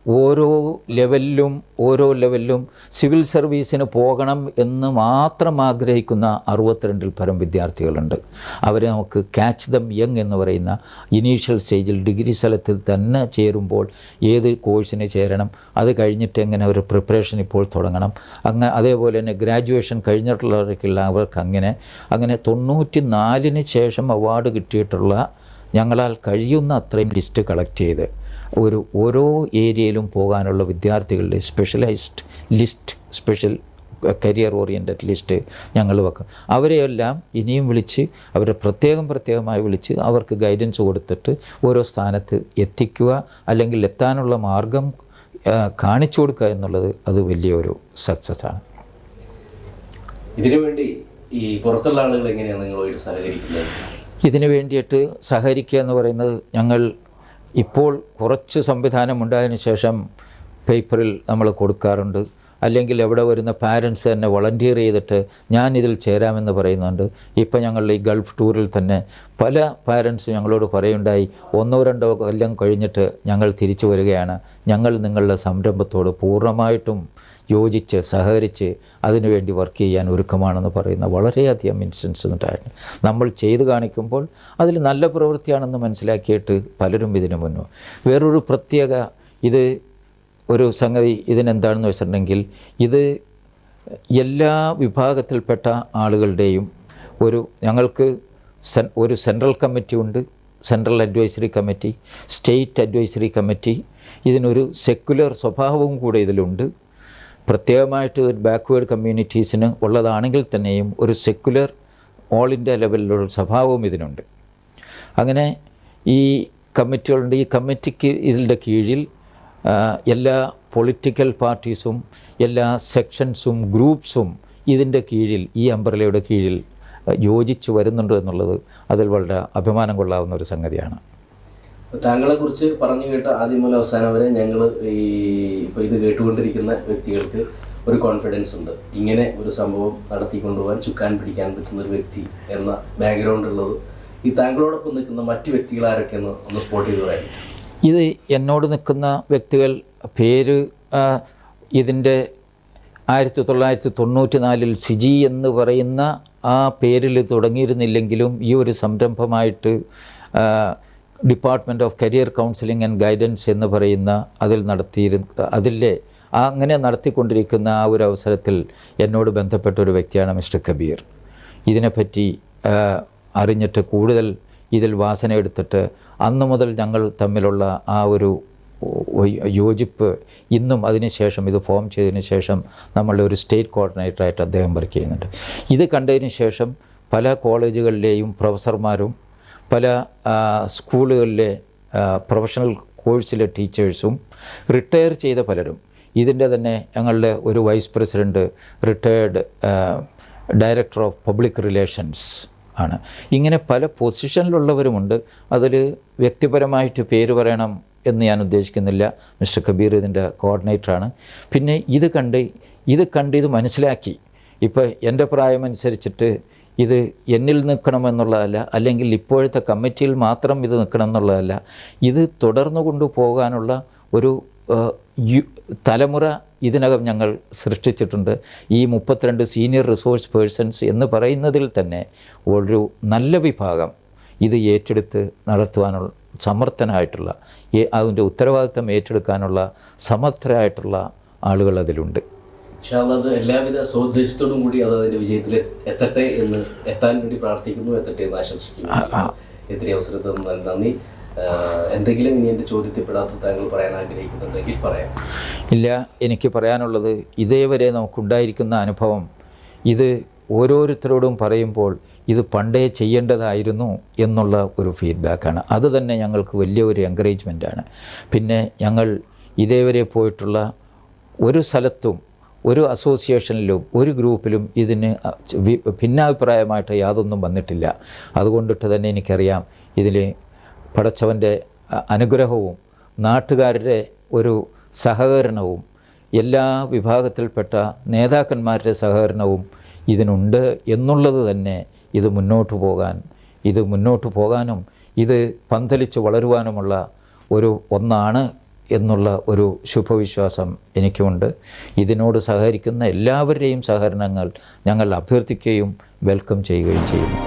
ഓരോ ലെവലിലും സിവിൽ സർവീസിന് പോകണം എന്ന് മാത്രം ആഗ്രഹിക്കുന്ന 62-ൽ പരം വിദ്യാർത്ഥികളുണ്ട്. അവരെ നമുക്ക് ക്യാച്ച് ദം യങ് എന്ന് പറയുന്ന ഇനീഷ്യൽ സ്റ്റേജിൽ ഡിഗ്രി സ്ഥലത്തിൽ തന്നെ ചേരുമ്പോൾ ഏത് കോഴ്സിന് ചേരണം, അത് കഴിഞ്ഞിട്ട് എങ്ങനെ ഒരു പ്രിപ്പറേഷൻ ഇപ്പോൾ തുടങ്ങണം, അതേപോലെ തന്നെ ഗ്രാജുവേഷൻ കഴിഞ്ഞിട്ടുള്ളവർക്കുള്ള അവർക്ക് അങ്ങനെ 94-ന് ശേഷം അവാർഡ് കിട്ടിയിട്ടുള്ള ഞങ്ങളാൽ കഴിയുന്ന അത്രയും ലിസ്റ്റ് കളക്ട് ചെയ്ത് ഓരോ ഏരിയയിലും പോകാനുള്ള വിദ്യാർത്ഥികളുടെ specialised list, special career oriented list ഞങ്ങൾ വെക്കും. അവരെയെല്ലാം ഇനിയും വിളിച്ച് അവരെ പ്രത്യേകമായി വിളിച്ച് അവർക്ക് ഗൈഡൻസ് കൊടുത്തിട്ട് ഓരോ സ്ഥാനത്ത് എത്തിക്കുക, അല്ലെങ്കിൽ എത്താനുള്ള മാർഗം കാണിച്ചു കൊടുക്കുക എന്നുള്ളത് അത് വലിയൊരു സക്സസ്സാണ്. ഇതിനു വേണ്ടി ഈ പുറത്തുള്ള ആളുകൾ എങ്ങനെയാണ് നിങ്ങളുമായിട്ട് സഹകരിക്കുന്നത്? ഇതിനു വേണ്ടിയിട്ട് സഹകരിക്കുക എന്ന് പറയുന്നത്, ഞങ്ങൾ ഇപ്പോൾ കുറച്ച് സംവിധാനം ഉണ്ടായതിനു ശേഷം പേപ്പറിൽ നമ്മൾ കൊടുക്കാറുണ്ട്. അല്ലെങ്കിൽ എവിടെ വരുന്ന പാരൻസ് തന്നെ വളണ്ടിയർ ചെയ്തിട്ട് ഞാനിതിൽ ചേരാമെന്ന് പറയുന്നുണ്ട്. ഇപ്പം ഞങ്ങളുടെ ഈ ഗൾഫ് ടൂറിൽ തന്നെ പല പാരൻസ് ഞങ്ങളോട് പറയുണ്ടായി, 1-2 കൊല്ലം കഴിഞ്ഞിട്ട് ഞങ്ങൾ തിരിച്ചു വരികയാണ്, ഞങ്ങൾ നിങ്ങളുടെ സംരംഭത്തോട് പൂർണ്ണമായിട്ടും യോജിച്ച് സഹകരിച്ച് അതിനുവേണ്ടി വർക്ക് ചെയ്യാൻ ഒരുക്കമാണെന്ന് പറയുന്ന വളരെയധികം ഇൻസ്റ്റൻസ് ഉണ്ടായിരുന്നു. നമ്മൾ ചെയ്ത് കാണിക്കുമ്പോൾ അതിൽ നല്ല പ്രവൃത്തിയാണെന്ന് മനസ്സിലാക്കിയിട്ട് പലരും ഇതിനു മുന്നോ. വേറൊരു പ്രത്യേക ഇത് ഒരു സംഗതി ഇതിനെന്താണെന്ന് വെച്ചിട്ടുണ്ടെങ്കിൽ, ഇത് എല്ലാ വിഭാഗത്തിൽപ്പെട്ട ആളുകളുടെയും ഞങ്ങൾക്ക് ഒരു സെൻട്രൽ കമ്മിറ്റി ഉണ്ട്, central advisory committee, state advisory committee. ഇതിനൊരു സെക്കുലർ സ്വഭാവവും കൂടെ ഇതിലുണ്ട്. പ്രത്യേകമായിട്ട് ബാക്ക്വേർഡ് കമ്മ്യൂണിറ്റീസിന് ഉള്ളതാണെങ്കിൽ തന്നെയും ഒരു സെക്കുലർ ഓൾ ഇന്ത്യ ലെവലിലുള്ള സ്വഭാവവും ഇതിനുണ്ട്. അങ്ങനെ ഈ കമ്മിറ്റികളുണ്ട്. ഈ കമ്മിറ്റിക്ക് ഇതിൻ്റെ കീഴിൽ എല്ലാ പൊളിറ്റിക്കൽ പാർട്ടീസും എല്ലാ സെക്ഷൻസും ഗ്രൂപ്പ്സും ഇതിൻ്റെ കീഴിൽ, ഈ അംബ്രലയുടെ കീഴിൽ യോജിച്ച് വരുന്നുണ്ട് എന്നുള്ളത് അതിൽ വളരെ അഭിമാനം കൊള്ളാവുന്ന ഒരു സംഗതിയാണ്. താങ്കളെക്കുറിച്ച് പറഞ്ഞു കേട്ട ആദ്യം മുതൽ അവസാനം വരെ ഞങ്ങൾ ഇപ്പോൾ ഇത് കേട്ടുകൊണ്ടിരിക്കുന്ന വ്യക്തികൾക്ക് ഒരു കോൺഫിഡൻസ് ഉണ്ട്, ഇങ്ങനെ ഒരു സംഭവം നടത്തിക്കൊണ്ടുപോകാൻ ചുക്കാൻ പിടിക്കാൻ പറ്റുന്ന ഒരു വ്യക്തി എന്ന ബാക്ക്ഗ്രൗണ്ട് ഉള്ളത്. ഈ താങ്കളോടൊപ്പം നിൽക്കുന്ന മറ്റ് വ്യക്തികൾ ആരൊക്കെയെന്ന് ഒന്ന് സ്പോട്ട് ചെയ്ത് പറയാം. ഇത് എന്നോട് നിൽക്കുന്ന വ്യക്തികൾ പേര് ഇതിൻ്റെ 1994-ൽ സിജി എന്ന് പറയുന്ന ആ പേരിൽ തുടങ്ങിയിരുന്നില്ലെങ്കിലും ഈ ഒരു സംരംഭമായിട്ട് department of career counselling and guidance എന്ന് പറയുന്ന അങ്ങനെ നടത്തിക്കൊണ്ടിരിക്കുന്ന ആ ഒരു അവസരത്തിൽ എന്നോട് ബന്ധപ്പെട്ട ഒരു വ്യക്തിയാണ് മിസ്റ്റർ കബീർ. ഇതിനെപ്പറ്റി അറിഞ്ഞിട്ട് കൂടുതൽ ഇതിൽ വാസന എടുത്തിട്ട് അന്ന് മുതൽ ഞങ്ങൾ തമ്മിലുള്ള ആ ഒരു യോജിപ്പ് ഇന്നും അതിനുശേഷം ഇത് ഫോം ചെയ്തതിന് ശേഷം നമ്മളുടെ ഒരു സ്റ്റേറ്റ് കോർഡിനേറ്ററായിട്ട് അദ്ദേഹം വർക്ക് ചെയ്യുന്നുണ്ട്. ഇത് കണ്ടതിന് ശേഷം പല കോളേജുകളിലെയും പ്രൊഫസർമാരും പല സ്കൂളുകളിലെ പ്രൊഫഷണൽ കോഴ്സിലെ ടീച്ചേഴ്സും റിട്ടയർ ചെയ്ത പലരും, ഇതിൻ്റെ തന്നെ ഞങ്ങളുടെ ഒരു vice president retired director of public relations ആണ്. ഇങ്ങനെ പല പൊസിഷനിലുള്ളവരുമുണ്ട്. അതിൽ വ്യക്തിപരമായിട്ട് പേര് പറയണം എന്ന് ഞാൻ ഉദ്ദേശിക്കുന്നില്ല. മിസ്റ്റർ കബീർ ഇതിൻ്റെ കോർഡിനേറ്ററാണ്. പിന്നെ ഇത് കണ്ട് മനസ്സിലാക്കി, ഇപ്പോൾ എൻ്റെ പ്രായമനുസരിച്ചിട്ട് ഇത് എന്നിൽ നിൽക്കണമെന്നുള്ളതല്ല, അല്ലെങ്കിൽ ഇപ്പോഴത്തെ കമ്മിറ്റിയിൽ മാത്രം ഇത് നിൽക്കണം എന്നുള്ളതല്ല, ഇത് തുടർന്നു കൊണ്ടുപോകാനുള്ള ഒരു തലമുറ ഇതിനകം ഞങ്ങൾ സൃഷ്ടിച്ചിട്ടുണ്ട്. ഈ 32 സീനിയർ റിസോഴ്സ് പേഴ്സൺസ് എന്ന് പറയുന്നതിൽ തന്നെ ഒരു നല്ല വിഭാഗം ഇത് ഏറ്റെടുത്ത് നടത്തുവാനുള്ള സമർത്ഥനായിട്ടുള്ള അതിൻ്റെ ഉത്തരവാദിത്തം ഏറ്റെടുക്കാനുള്ള സമർത്ഥരായിട്ടുള്ള ആളുകൾ അതിലുണ്ട്. പക്ഷേ അത് എല്ലാവിധ സോദ്ദേശത്തോടും കൂടി അത് അതിൻ്റെ വിജയത്തിൽ എത്തട്ടെ എന്ന് എത്താൻ വേണ്ടി പ്രാർത്ഥിക്കുന്നു, എത്തട്ടെ എന്ന് ആശംസിക്കുന്നു. ഇത്തിരി അവസരത്തിൽ നന്ദി. എന്തെങ്കിലും ഇനി എൻ്റെ ചോദ്യത്തിൽപ്പെടാത്ത താങ്കൾ പറയാൻ ആഗ്രഹിക്കുന്നുണ്ടെങ്കിൽ പറയാം. ഇല്ല, എനിക്ക് പറയാനുള്ളത് ഇതേവരെ നമുക്കുണ്ടായിരിക്കുന്ന അനുഭവം ഇത് ഓരോരുത്തരോടും പറയുമ്പോൾ ഇത് പണ്ടേ ചെയ്യേണ്ടതായിരുന്നു എന്നുള്ള ഒരു ഫീഡ്ബാക്കാണ്. അത് തന്നെ ഞങ്ങൾക്ക് വലിയ ഒരു എൻകറേജ്മെൻറ്റാണ്. പിന്നെ ഞങ്ങൾ ഇതേവരെ പോയിട്ടുള്ള ഒരു സ്ഥലത്തും ഒരു അസോസിയേഷനിലും ഒരു ഗ്രൂപ്പിലും ഇതിന് ഭിന്നാഭിപ്രായമായിട്ട് യാതൊന്നും വന്നിട്ടില്ല. അതുകൊണ്ടിട്ട് തന്നെ എനിക്കറിയാം ഇതിൽ പടച്ചവൻ്റെ അനുഗ്രഹവും നാട്ടുകാരുടെ ഒരു സഹകരണവും എല്ലാ വിഭാഗത്തിൽപ്പെട്ട നേതാക്കന്മാരുടെ സഹകരണവും ഇതിനുണ്ട് എന്നുള്ളത് തന്നെ ഇത് മുന്നോട്ട് പോകാനും ഇത് പന്തലിച്ച് വളരുവാനുമുള്ള ഒന്നാണ് എന്നുള്ള ഒരു ശുഭവിശ്വാസം എനിക്കുമുണ്ട്. ഇതിനോട് സഹകരിക്കുന്ന എല്ലാവരുടെയും സഹകരണങ്ങൾ ഞങ്ങൾ അഭ്യർത്ഥിക്കുകയും വെൽക്കം ചെയ്യുകയും ചെയ്യുന്നു.